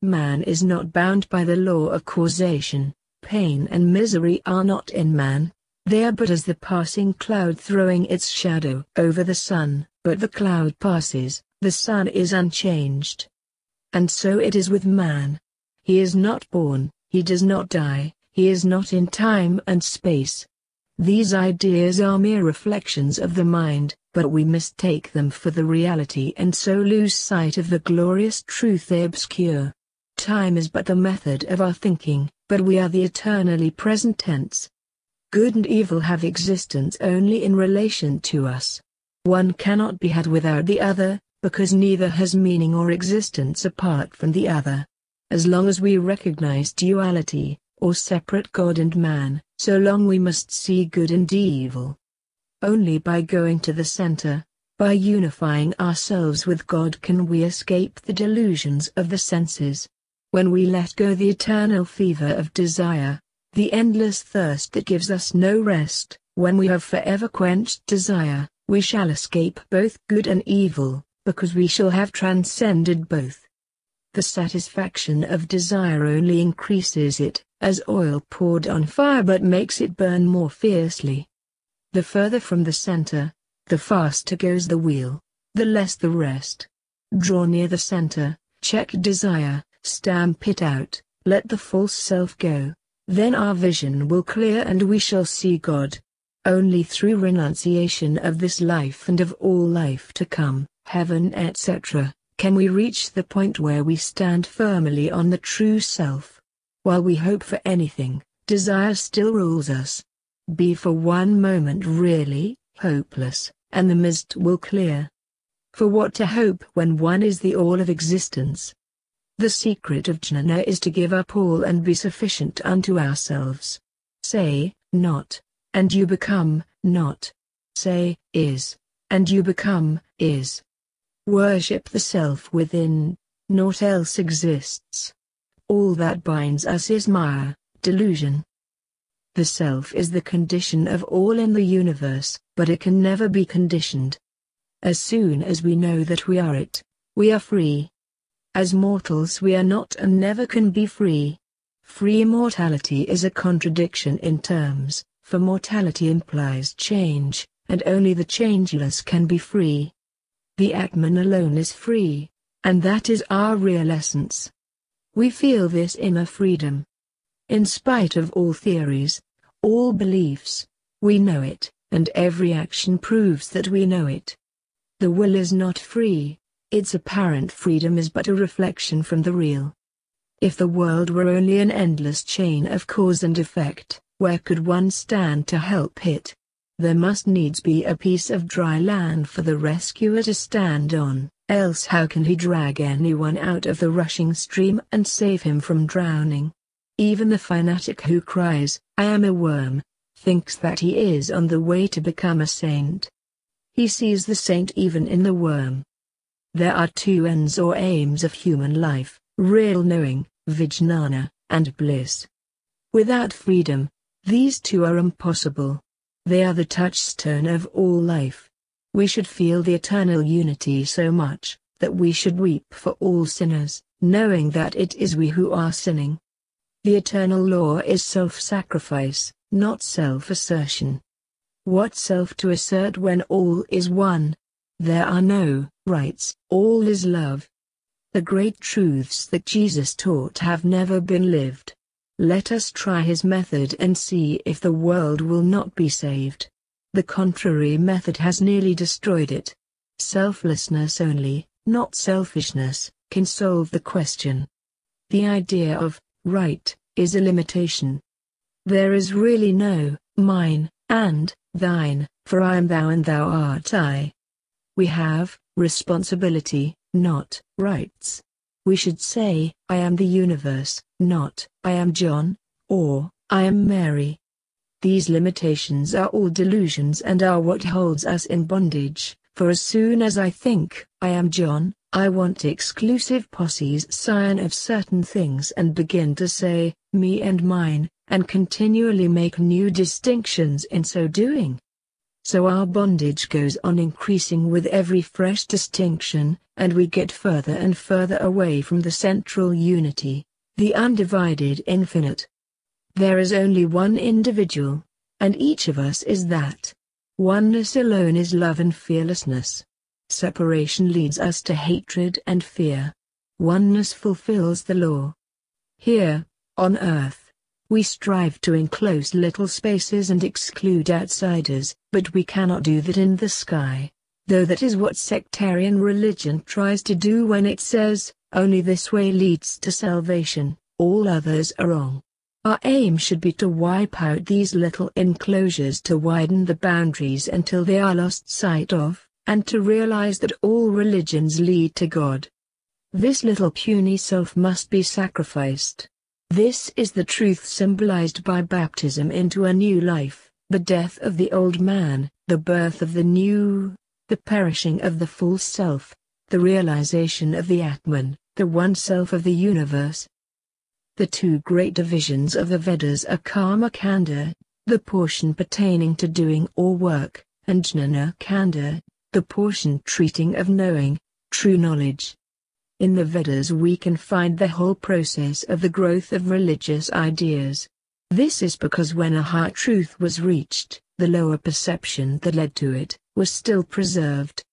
Man is not bound by the law of causation. Pain and misery are not in man, they are but as the passing cloud throwing its shadow over the sun, but the cloud passes, the sun is unchanged. And so it is with man. He is not born, he does not die, he is not in time and space. These ideas are mere reflections of the mind, but we mistake them for the reality and so lose sight of the glorious truth they obscure. time is but the method of our thinking, but we are the eternally present tense. Good and evil have existence only in relation to us. One cannot be had without the other, because neither has meaning or existence apart from the other. As long as we recognize duality, or separate God and man, so long we must see good and evil. Only by going to the center, by unifying ourselves with God, can we escape the delusions of the senses. When we let go the eternal fever of desire, the endless thirst that gives us no rest, when we have forever quenched desire, we shall escape both good and evil, because we shall have transcended both. The satisfaction of desire only increases it, as oil poured on fire, but makes it burn more fiercely. The further from the center, the faster goes the wheel, the less the rest. Draw near the center, check desire, stamp it out, let the false self go, then our vision will clear and we shall see God. Only through renunciation of this life and of all life to come, heaven etc., can we reach the point where we stand firmly on the true self. While we hope for anything, desire still rules us. Be for one moment really hopeless, and the mist will clear. For what to hope when one is the all of existence? The secret of jnana is to give up all and be sufficient unto ourselves. Say, not, and you become not. Say, is, and you become is. Worship the self within, naught else exists. All that binds us is Maya, delusion. The self is the condition of all in the universe, but it can never be conditioned. As soon as we know that we are it, we are free. As mortals we are not and never can be free. Free mortality is a contradiction in terms, for mortality implies change, and only the changeless can be free. The Atman alone is free, and that is our real essence. We feel this inner freedom. In spite of all theories, all beliefs, we know it, and every action proves that we know it. The will is not free, its apparent freedom is but a reflection from the real. If the world were only an endless chain of cause and effect, where could one stand to help it? There must needs be a piece of dry land for the rescuer to stand on, else how can he drag anyone out of the rushing stream and save him from drowning? Even the fanatic who cries, "I am a worm," thinks that he is on the way to become a saint. He sees the saint even in the worm. There are two ends or aims of human life, real knowing, vijnana, and bliss. Without freedom, these two are impossible. They are the touchstone of all life. We should feel the eternal unity so much, that we should weep for all sinners, knowing that it is we who are sinning. The eternal law is self-sacrifice, not self-assertion. What self to assert when all is one? There are no rights, all is love. The great truths that Jesus taught have never been lived. Let us try his method and see if the world will not be saved. The contrary method has nearly destroyed it. Selflessness only, not selfishness, can solve the question. The idea of right is a limitation. There is really no mine and thine, for I am thou and thou art I. We have responsibility, not rights. We should say, I am the universe, not, I am John, or, I am Mary. These limitations are all delusions and are what holds us in bondage, for as soon as I think, I am John, I want exclusive posses sign of certain things and begin to say, me and mine, and continually make new distinctions in so doing. So our bondage goes on increasing with every fresh distinction, and we get further and further away from the central unity, the undivided infinite. There is only one individual, and each of us is that. Oneness alone is love and fearlessness. Separation leads us to hatred and fear. Oneness fulfills the law. Here, on earth, we strive to enclose little spaces and exclude outsiders, but we cannot do that in the sky, though that is what sectarian religion tries to do when it says, Only this way leads to salvation, all others are wrong. Our aim should be to wipe out these little enclosures, to widen the boundaries until they are lost sight of, and to realize that all religions lead to God. This little puny self must be sacrificed. This is the truth symbolized by baptism into a new life, the death of the old man, the birth of the new, the perishing of the false self, the realization of the Atman, the one self of the universe. The two great divisions of the Vedas are Karma-kanda, the portion pertaining to doing or work, and Jnana-kanda, the portion treating of knowing, true knowledge. In the Vedas we can find the whole process of the growth of religious ideas. This is because when a higher truth was reached, the lower perception that led to it was still preserved.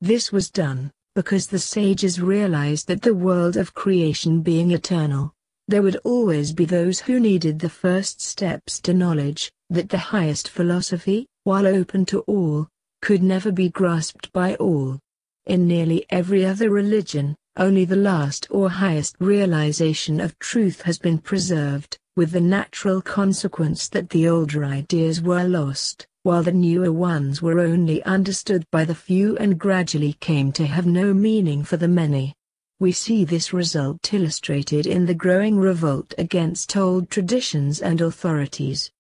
This was done because the sages realized that the world of creation being eternal, there would always be those who needed the first steps to knowledge, that the highest philosophy, while open to all, could never be grasped by all. In nearly every other religion, only the last or highest realization of truth has been preserved, with the natural consequence that the older ideas were lost, while the newer ones were only understood by the few and gradually came to have no meaning for the many. We see this result illustrated in the growing revolt against old traditions and authorities.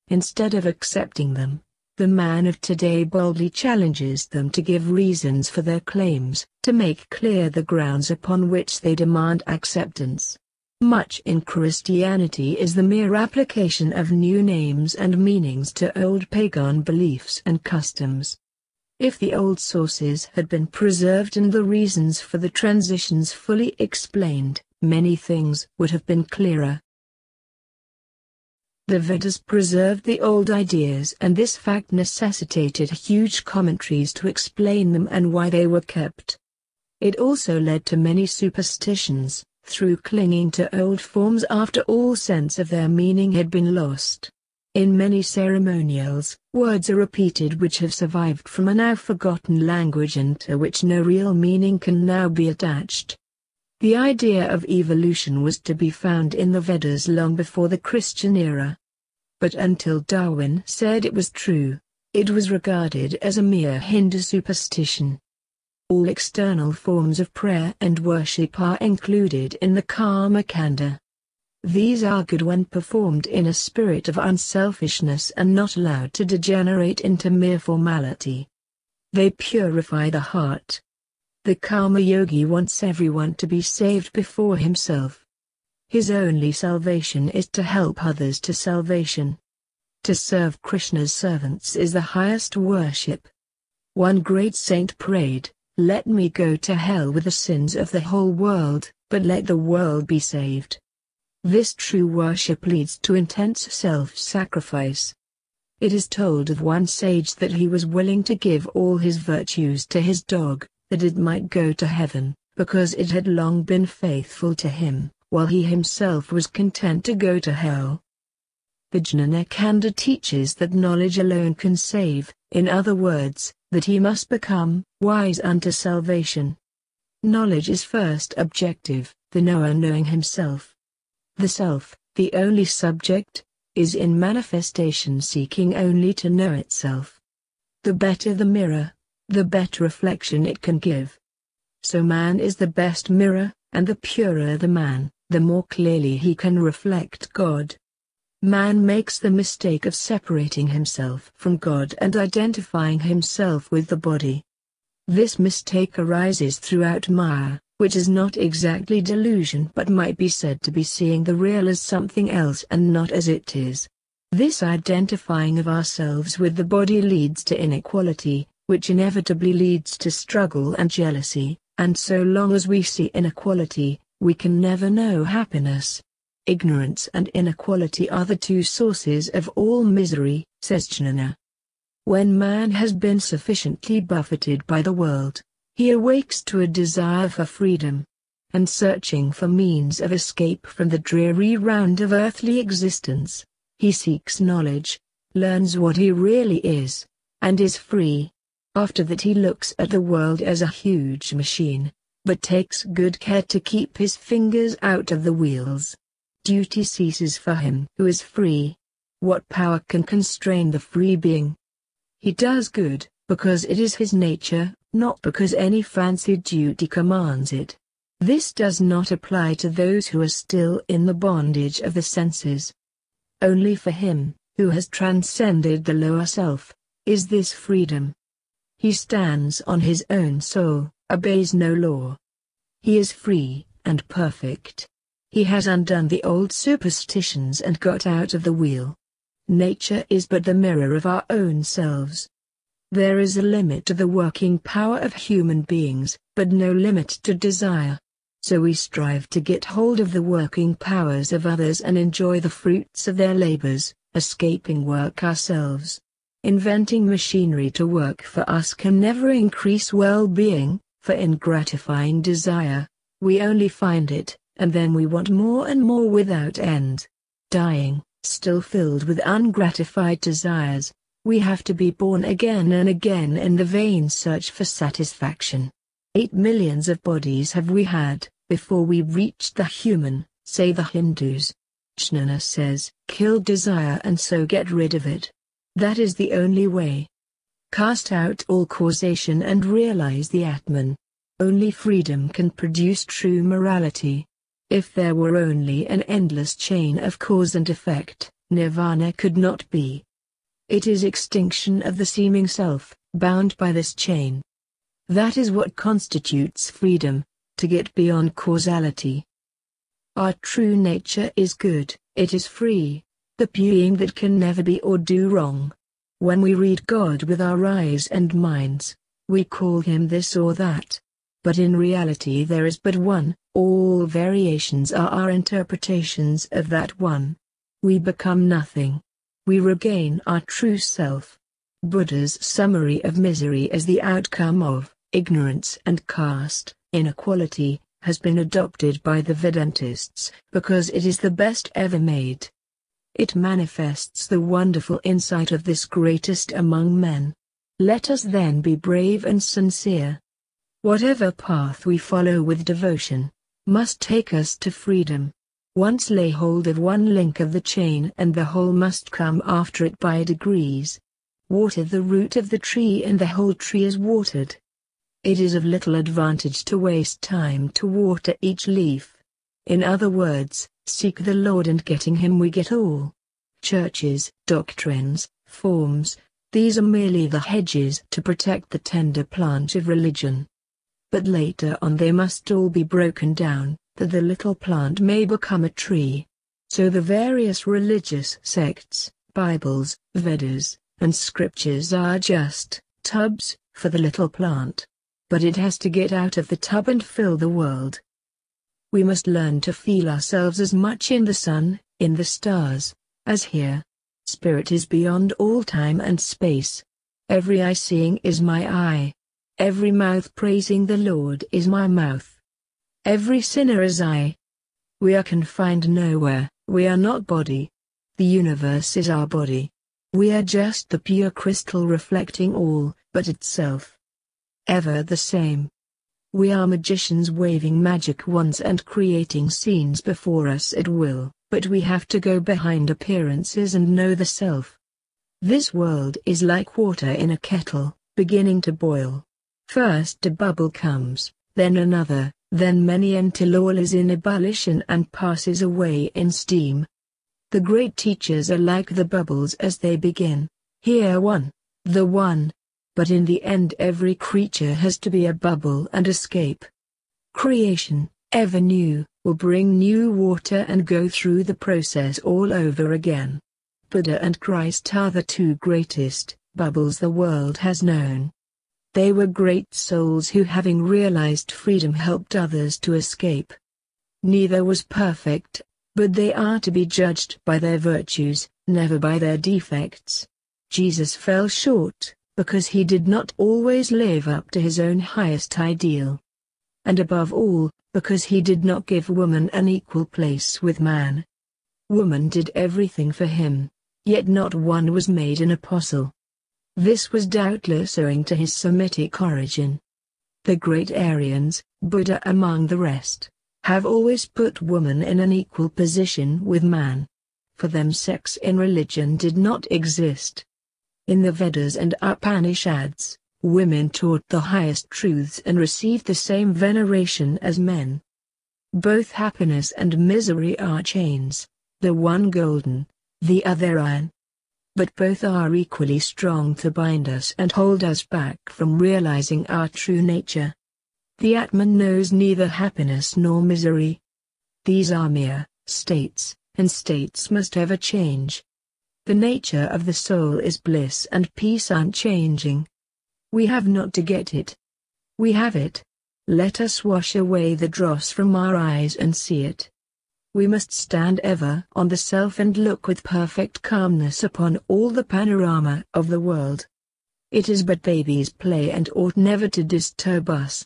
Instead of accepting them, the man of today boldly challenges them to give reasons for their claims, to make clear the grounds upon which they demand acceptance. Much in Christianity is the mere application of new names and meanings to old pagan beliefs and customs. If the old sources had been preserved and the reasons for the transitions fully explained, many things would have been clearer. The Vedas preserved the old ideas, and this fact necessitated huge commentaries to explain them and why they were kept. It also led to many superstitions, through clinging to old forms after all sense of their meaning had been lost. In many ceremonials, words are repeated which have survived from a now forgotten language and to which no real meaning can now be attached. The idea of evolution was to be found in the Vedas long before the Christian era. But until Darwin said it was true, it was regarded as a mere Hindu superstition. All external forms of prayer and worship are included in the Karma-kanda. These are good when performed in a spirit of unselfishness and not allowed to degenerate into mere formality. They purify the heart. The karma yogi wants everyone to be saved before himself. His only salvation is to help others to salvation. To serve Krishna's servants is the highest worship. One great saint prayed, "Let me go to hell with the sins of the whole world, but let the world be saved." This true worship leads to intense self-sacrifice. It is told of one sage that he was willing to give all his virtues to his dog, that it might go to heaven, because it had long been faithful to him, while he himself was content to go to hell. The Jnana-kanda teaches that knowledge alone can save, in other words, that he must become wise unto salvation. Knowledge is first objective, the knower knowing himself. The self, the only subject, is in manifestation seeking only to know itself. The better the mirror, the better reflection it can give. So man is the best mirror, and the purer the man, the more clearly he can reflect God. Man makes the mistake of separating himself from God and identifying himself with the body. This mistake arises throughout Maya, which is not exactly delusion but might be said to be seeing the real as something else and not as it is. This identifying of ourselves with the body leads to inequality, which inevitably leads to struggle and jealousy, and so long as we see inequality, we can never know happiness. Ignorance and inequality are the two sources of all misery, says Jnana. When man has been sufficiently buffeted by the world, he awakes to a desire for freedom, and searching for means of escape from the dreary round of earthly existence, he seeks knowledge, learns what he really is, and is free. After that he looks at the world as a huge machine, but takes good care to keep his fingers out of the wheels. Duty ceases for him who is free. What power can constrain the free being? He does good, because it is his nature, not because any fancied duty commands it. This does not apply to those who are still in the bondage of the senses. Only for him, who has transcended the lower self, is this freedom. He stands on his own soul, obeys no law. He is free and perfect. He has undone the old superstitions and got out of the wheel. Nature is but the mirror of our own selves. There is a limit to the working power of human beings, but no limit to desire. So we strive to get hold of the working powers of others and enjoy the fruits of their labors, escaping work ourselves. Inventing machinery to work for us can never increase well-being, for in gratifying desire, we only find it, and then we want more and more without end. Dying, still filled with ungratified desires, we have to be born again and again in the vain search for satisfaction. 8 millions of bodies have we had, before we reached the human, say the Hindus. Jnana says, kill desire and so get rid of it. That is the only way. Cast out all causation and realize the Atman. Only freedom can produce true morality. If there were only an endless chain of cause and effect, nirvana could not be. It is extinction of the seeming self, bound by this chain. That is what constitutes freedom, to get beyond causality. Our true nature is good, it is free, the being that can never be or do wrong. When we read God with our eyes and minds, we call him this or that. But in reality there is but one, all variations are our interpretations of that one. We become nothing. We regain our true self. Buddha's summary of misery as the outcome of ignorance and caste inequality has been adopted by the Vedantists because it is the best ever made. It manifests the wonderful insight of this greatest among men. Let us then be brave and sincere. Whatever path we follow with devotion, must take us to freedom. Once lay hold of one link of the chain and the whole must come after it by degrees. Water the root of the tree and the whole tree is watered. It is of little advantage to waste time to water each leaf. In other words, seek the Lord and getting him we get all. Churches, doctrines, forms, these are merely the hedges to protect the tender plant of religion. But later on they must all be broken down, that the little plant may become a tree. So the various religious sects, Bibles, Vedas, and scriptures are just tubs for the little plant. But it has to get out of the tub and fill the world. We must learn to feel ourselves as much in the sun, in the stars, as here. Spirit is beyond all time and space. Every eye seeing is my eye. Every mouth praising the Lord is my mouth. Every sinner is I. We are confined nowhere, we are not body. The universe is our body. We are just the pure crystal reflecting all, but itself. Ever the same. We are magicians waving magic wands and creating scenes before us at will, but we have to go behind appearances and know the self. This world is like water in a kettle, beginning to boil. First a bubble comes, then another, then many until all is in ebullition and passes away in steam. The great teachers are like the bubbles as they begin, here one, the one. But in the end every creature has to be a bubble and escape. Creation, ever new, will bring new water and go through the process all over again. Buddha and Christ are the two greatest bubbles the world has known. They were great souls who, having realized freedom, helped others to escape. Neither was perfect, but they are to be judged by their virtues, never by their defects. Jesus fell short, because he did not always live up to his own highest ideal. And above all, because he did not give woman an equal place with man. Woman did everything for him, yet not one was made an apostle. This was doubtless owing to his Semitic origin. The great Aryans, Buddha among the rest, have always put woman in an equal position with man. For them sex in religion did not exist. In the Vedas and Upanishads, women taught the highest truths and received the same veneration as men. Both happiness and misery are chains, the one golden, the other iron. But both are equally strong to bind us and hold us back from realizing our true nature. The Atman knows neither happiness nor misery. These are mere states, and states must ever change. The nature of the soul is bliss and peace unchanging. We have not to get it. We have it. Let us wash away the dross from our eyes and see it. We must stand ever on the self and look with perfect calmness upon all the panorama of the world. It is but baby's play and ought never to disturb us.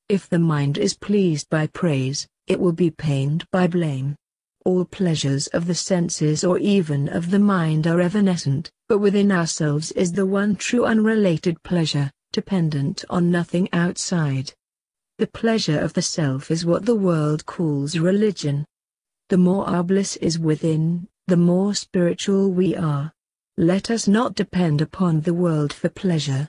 If the mind is pleased by praise, it will be pained by blame. All pleasures of the senses or even of the mind are evanescent, but within ourselves is the one true unrelated pleasure, dependent on nothing outside. The pleasure of the self is what the world calls religion. The more our bliss is within, the more spiritual we are. Let us not depend upon the world for pleasure.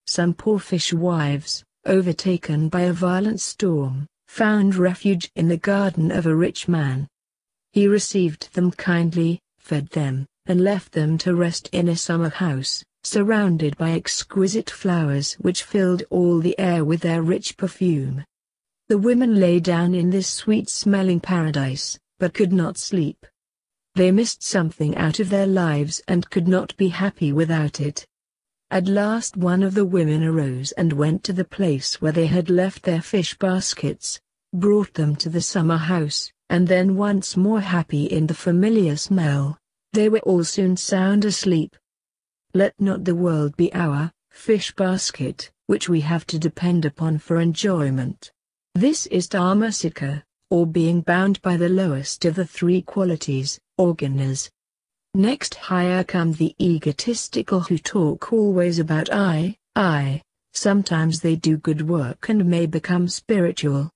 Some poor fishwives, overtaken by a violent storm, found refuge in the garden of a rich man. He received them kindly, fed them, and left them to rest in a summer house, surrounded by exquisite flowers which filled all the air with their rich perfume. The women lay down in this sweet-smelling paradise, but could not sleep. They missed something out of their lives and could not be happy without it. At last one of the women arose and went to the place where they had left their fish baskets, brought them to the summer house, and then once more happy in the familiar smell, they were all soon sound asleep. Let not the world be our fish basket, which we have to depend upon for enjoyment. This is dharmasika, or being bound by the lowest of the three qualities, or gunas. Next higher come the egotistical who talk always about I. Sometimes they do good work and may become spiritual.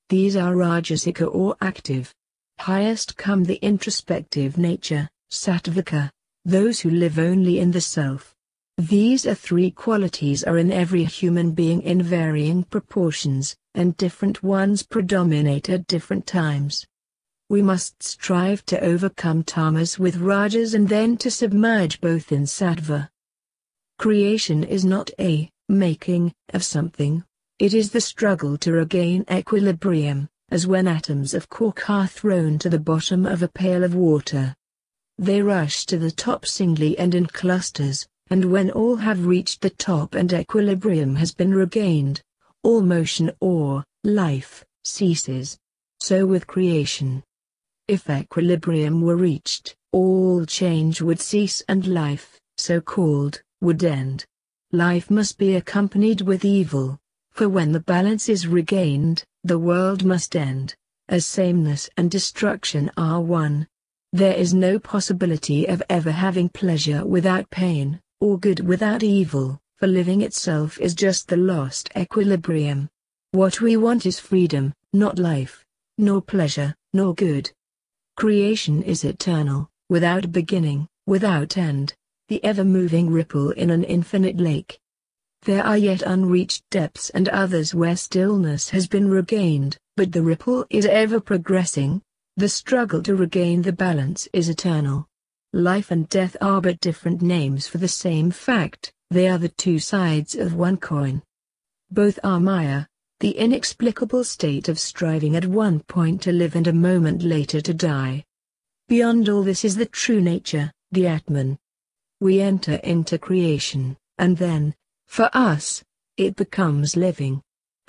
These are rajasika or active. Highest come the introspective nature, sattvika, those who live only in the self. These three qualities are in every human being in varying proportions, and different ones predominate at different times. We must strive to overcome tamas with rajas and then to submerge both in sattva. Creation is not a making of something, it is the struggle to regain equilibrium, as when atoms of cork are thrown to the bottom of a pail of water. They rush to the top singly and in clusters, and when all have reached the top and equilibrium has been regained, all motion or life ceases. So with creation. If equilibrium were reached, all change would cease and life, so called, would end. Life must be accompanied with evil, for when the balance is regained, the world must end, as sameness and destruction are one. There is no possibility of ever having pleasure without pain, or good without evil, for living itself is just the lost equilibrium. What we want is freedom, not life, nor pleasure, nor good. Creation is eternal, without beginning, without end, the ever-moving ripple in an infinite lake. There are yet unreached depths and others where stillness has been regained, but the ripple is ever progressing. The struggle to regain the balance is eternal. Life and death are but different names for the same fact, they are the two sides of one coin. Both are Maya, the inexplicable state of striving at one point to live and a moment later to die. Beyond all this is the true nature, the Atman. We enter into creation, and then, for us, it becomes living.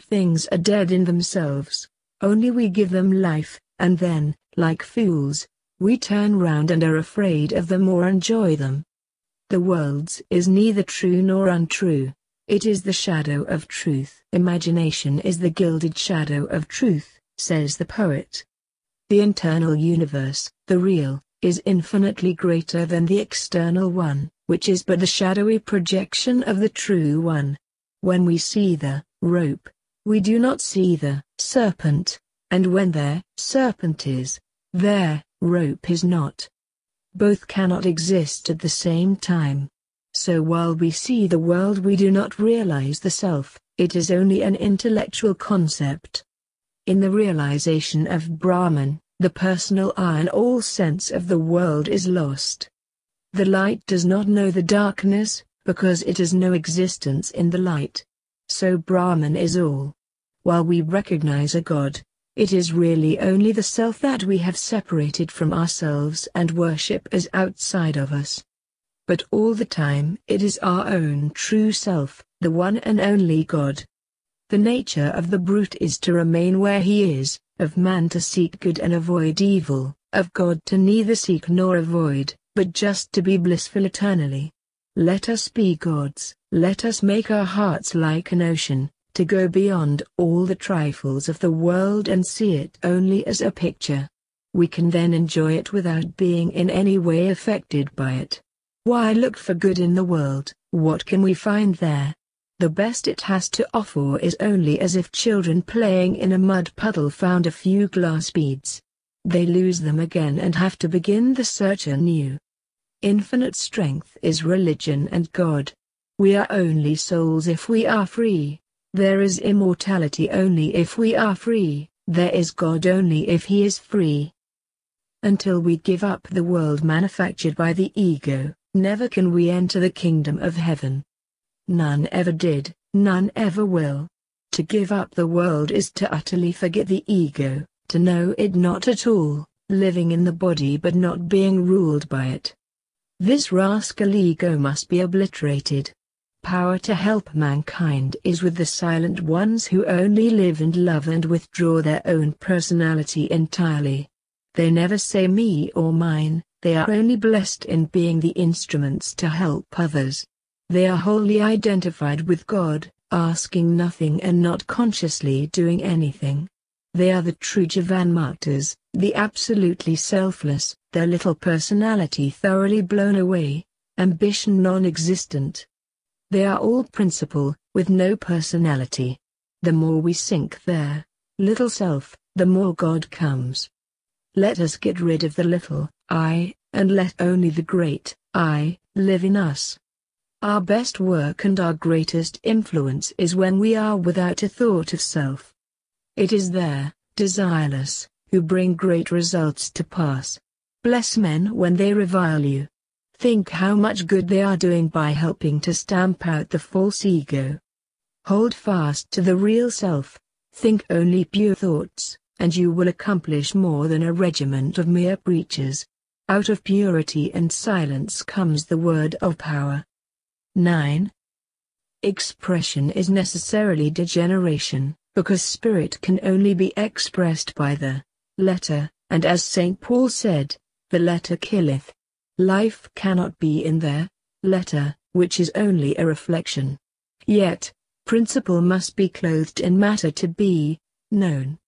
Things are dead in themselves, only we give them life, and then, like fools, we turn round and are afraid of them or enjoy them. The world's is neither true nor untrue, it is the shadow of truth. Imagination is the gilded shadow of truth, says the poet. The internal universe, the real, is infinitely greater than the external one, which is but the shadowy projection of the true one. When we see the rope, we do not see the serpent, and when there serpent is, there rope is not. Both cannot exist at the same time. So while we see the world, we do not realize the self, it is only an intellectual concept. In the realization of Brahman, the personal I and all sense of the world is lost. The light does not know the darkness, because it has no existence in the light. So Brahman is all. While we recognize a God, it is really only the self that we have separated from ourselves and worship as outside of us. But all the time it is our own true self, the one and only God. The nature of the brute is to remain where he is, of man to seek good and avoid evil, of God to neither seek nor avoid, but just to be blissful eternally. Let us be gods, let us make our hearts like an ocean, to go beyond all the trifles of the world and see it only as a picture. We can then enjoy it without being in any way affected by it. Why look for good in the world? What can we find there? The best it has to offer is only as if children playing in a mud puddle found a few glass beads. They lose them again and have to begin the search anew. Infinite strength is religion and God. We are only souls if we are free. There is immortality only if we are free. There is God only if he is free. Until we give up the world manufactured by the ego, never can we enter the kingdom of heaven. None ever did, none ever will. To give up the world is to utterly forget the ego, to know it not at all, living in the body but not being ruled by it. This rascal ego must be obliterated. Power to help mankind is with the silent ones who only live and love and withdraw their own personality entirely. They never say me or mine, they are only blessed in being the instruments to help others. They are wholly identified with God, asking nothing and not consciously doing anything. They are the true Jivanmuktas, the absolutely selfless, their little personality thoroughly blown away, ambition non-existent. They are all principle, with no personality. The more we sink there, little self, the more God comes. Let us get rid of the little I, and let only the great I live in us. Our best work and our greatest influence is when we are without a thought of self. It is there, desireless, who bring great results to pass. Bless men when they revile you. Think how much good they are doing by helping to stamp out the false ego. Hold fast to the real self, think only pure thoughts, and you will accomplish more than a regiment of mere preachers. Out of purity and silence comes the word of power. 9. Expression is necessarily degeneration, because spirit can only be expressed by the letter, and as St. Paul said, the letter killeth. Life cannot be in the letter, which is only a reflection. Yet, principle must be clothed in matter to be known.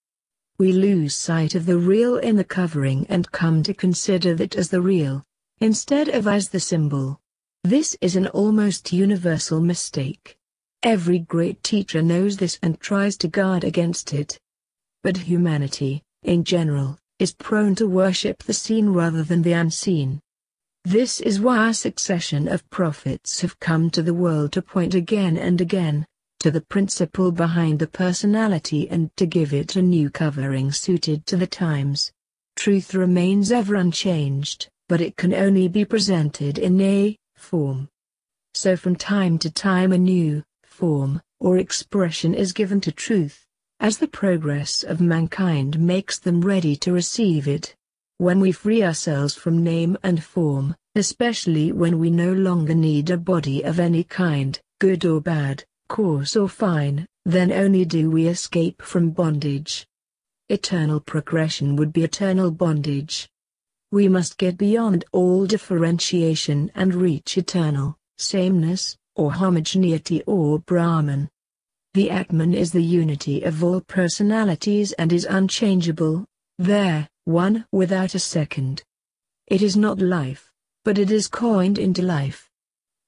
We lose sight of the real in the covering and come to consider that as the real, instead of as the symbol. This is an almost universal mistake. Every great teacher knows this and tries to guard against it. But humanity, in general, is prone to worship the seen rather than the unseen. This is why a succession of prophets have come to the world to point again and again to the principle behind the personality and to give it a new covering suited to the times. Truth remains ever unchanged, but it can only be presented in a form. So from time to time a new form or expression is given to truth, as the progress of mankind makes them ready to receive it. When we free ourselves from name and form, especially when we no longer need a body of any kind, good or bad, coarse or fine, then only do we escape from bondage. Eternal progression would be eternal bondage. We must get beyond all differentiation and reach eternal sameness, or homogeneity or Brahman. The Atman is the unity of all personalities and is unchangeable, there, one without a second. It is not life, but it is coined into life.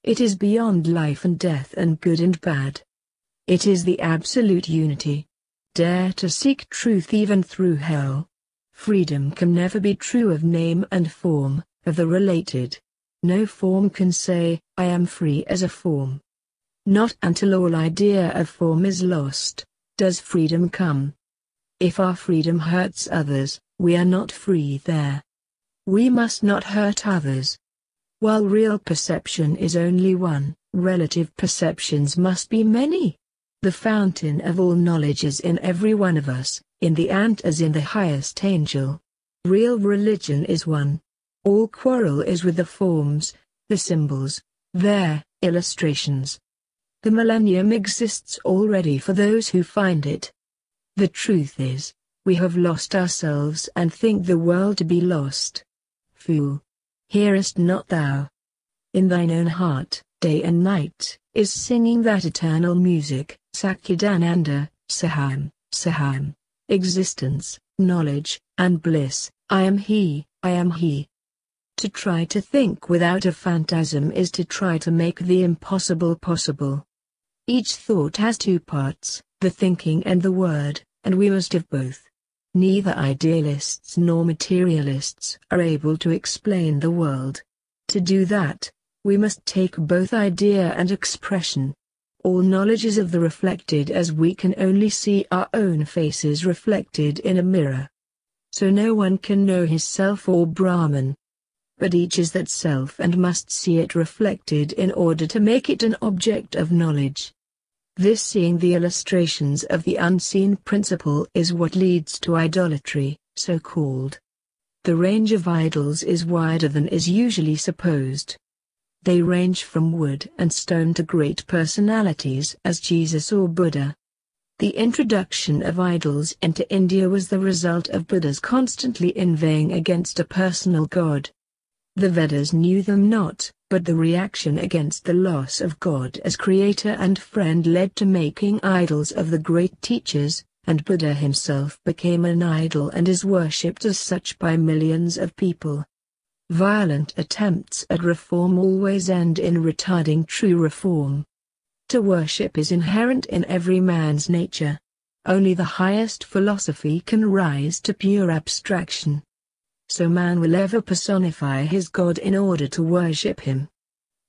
It is beyond life and death and good and bad. It is the absolute unity. Dare to seek truth even through hell. Freedom can never be true of name and form, of the related. No form can say, I am free as a form. Not until all idea of form is lost, does freedom come. If our freedom hurts others, we are not free there. We must not hurt others. While real perception is only one, relative perceptions must be many. The fountain of all knowledge is in every one of us, in the ant as in the highest angel. Real religion is one. All quarrel is with the forms, the symbols, their illustrations. The millennium exists already for those who find it. The truth is, we have lost ourselves and think the world to be lost. Fool! Hearest not thou? In thine own heart, day and night, is singing that eternal music, Satchidananda, Saham, Saham, existence, knowledge, and bliss, I am he, I am he. To try to think without a phantasm is to try to make the impossible possible. Each thought has two parts, the thinking and the word, and we must have both. Neither idealists nor materialists are able to explain the world. To do that, we must take both idea and expression. All knowledge is of the reflected as we can only see our own faces reflected in a mirror. So no one can know his self or Brahman. But each is that self and must see it reflected in order to make it an object of knowledge. This seeing the illustrations of the unseen principle is what leads to idolatry, so called. The range of idols is wider than is usually supposed. They range from wood and stone to great personalities as Jesus or Buddha. The introduction of idols into India was the result of Buddha's constantly inveighing against a personal God. The Vedas knew them not, but the reaction against the loss of God as creator and friend led to making idols of the great teachers, and Buddha himself became an idol and is worshipped as such by millions of people. Violent attempts at reform always end in retarding true reform. To worship is inherent in every man's nature. Only the highest philosophy can rise to pure abstraction. So man will ever personify his God in order to worship him.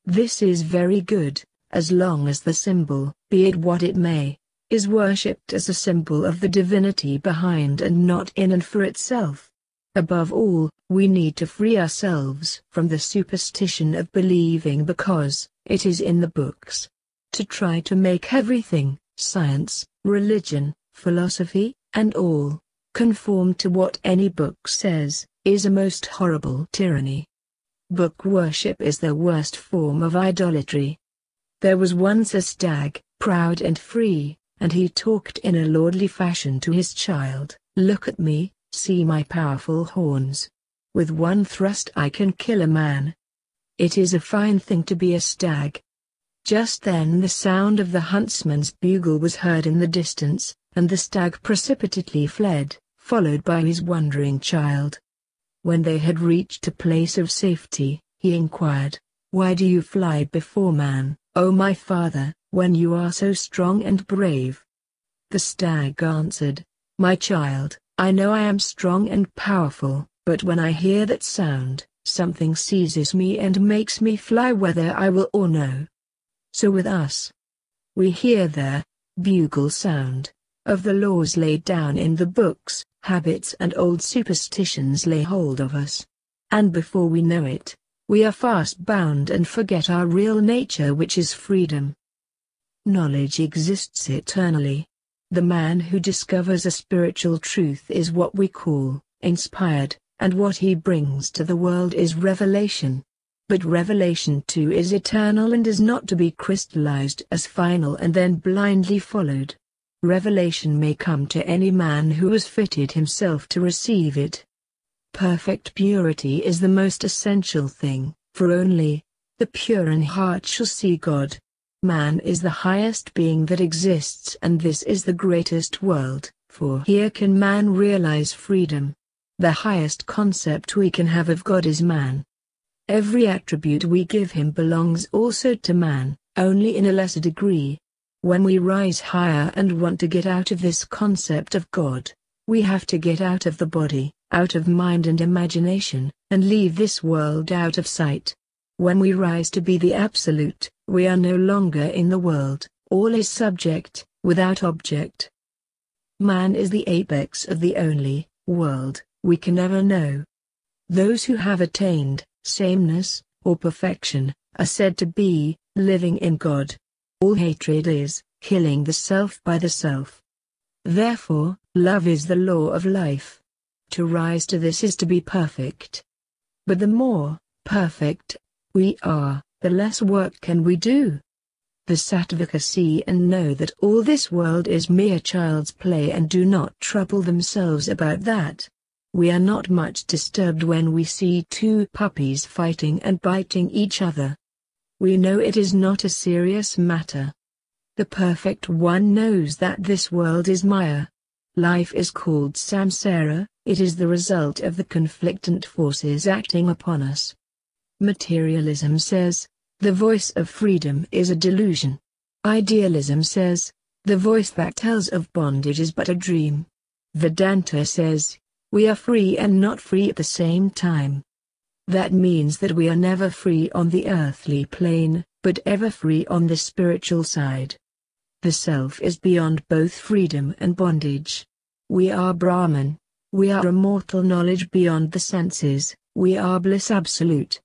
This is very good, as long as the symbol, be it what it may, is worshipped as a symbol of the divinity behind and not in and for itself. Above all, we need to free ourselves from the superstition of believing because it is in the books. To try to make everything, science, religion, philosophy, and all, conform to what any book says, is a most horrible tyranny. Book worship is the worst form of idolatry. There was once a stag, proud and free, and he talked in a lordly fashion to his child, "Look at me, see my powerful horns. With one thrust I can kill a man. It is a fine thing to be a stag." Just then the sound of the huntsman's bugle was heard in the distance, and the stag precipitately fled, followed by his wondering child. When they had reached a place of safety, he inquired, "Why do you fly before man, O my father, when you are so strong and brave?" The stag answered, "My child, I know I am strong and powerful, but when I hear that sound, something seizes me and makes me fly whether I will or no. So with us. We hear the bugle sound of the laws laid down in the books, habits and old superstitions lay hold of us. And before we know it, we are fast bound and forget our real nature, which is freedom. Knowledge exists eternally. The man who discovers a spiritual truth is what we call inspired, and what he brings to the world is revelation. But revelation too is eternal and is not to be crystallized as final and then blindly followed. Revelation may come to any man who has fitted himself to receive it. Perfect purity is the most essential thing, for only the pure in heart shall see God. Man is the highest being that exists, and this is the greatest world, for here can man realize freedom. The highest concept we can have of God is man. Every attribute we give him belongs also to man, only in a lesser degree. When we rise higher and want to get out of this concept of God, we have to get out of the body, out of mind and imagination, and leave this world out of sight. When we rise to be the Absolute, we are no longer in the world, all is subject, without object. Man is the apex of the only world we can ever know. Those who have attained sameness, or perfection, are said to be living in God. All hatred is killing the self by the self. Therefore, love is the law of life. To rise to this is to be perfect. But the more perfect we are, the less work can we do. The Sattvika see and know that all this world is mere child's play and do not trouble themselves about that. We are not much disturbed when we see two puppies fighting and biting each other. We know it is not a serious matter. The Perfect One knows that this world is Maya. Life is called samsara, it is the result of the conflictant forces acting upon us. Materialism says, the voice of freedom is a delusion. Idealism says, the voice that tells of bondage is but a dream. Vedanta says, we are free and not free at the same time. That means that we are never free on the earthly plane, but ever free on the spiritual side. The self is beyond both freedom and bondage. We are Brahman. We are immortal knowledge beyond the senses. We are bliss absolute.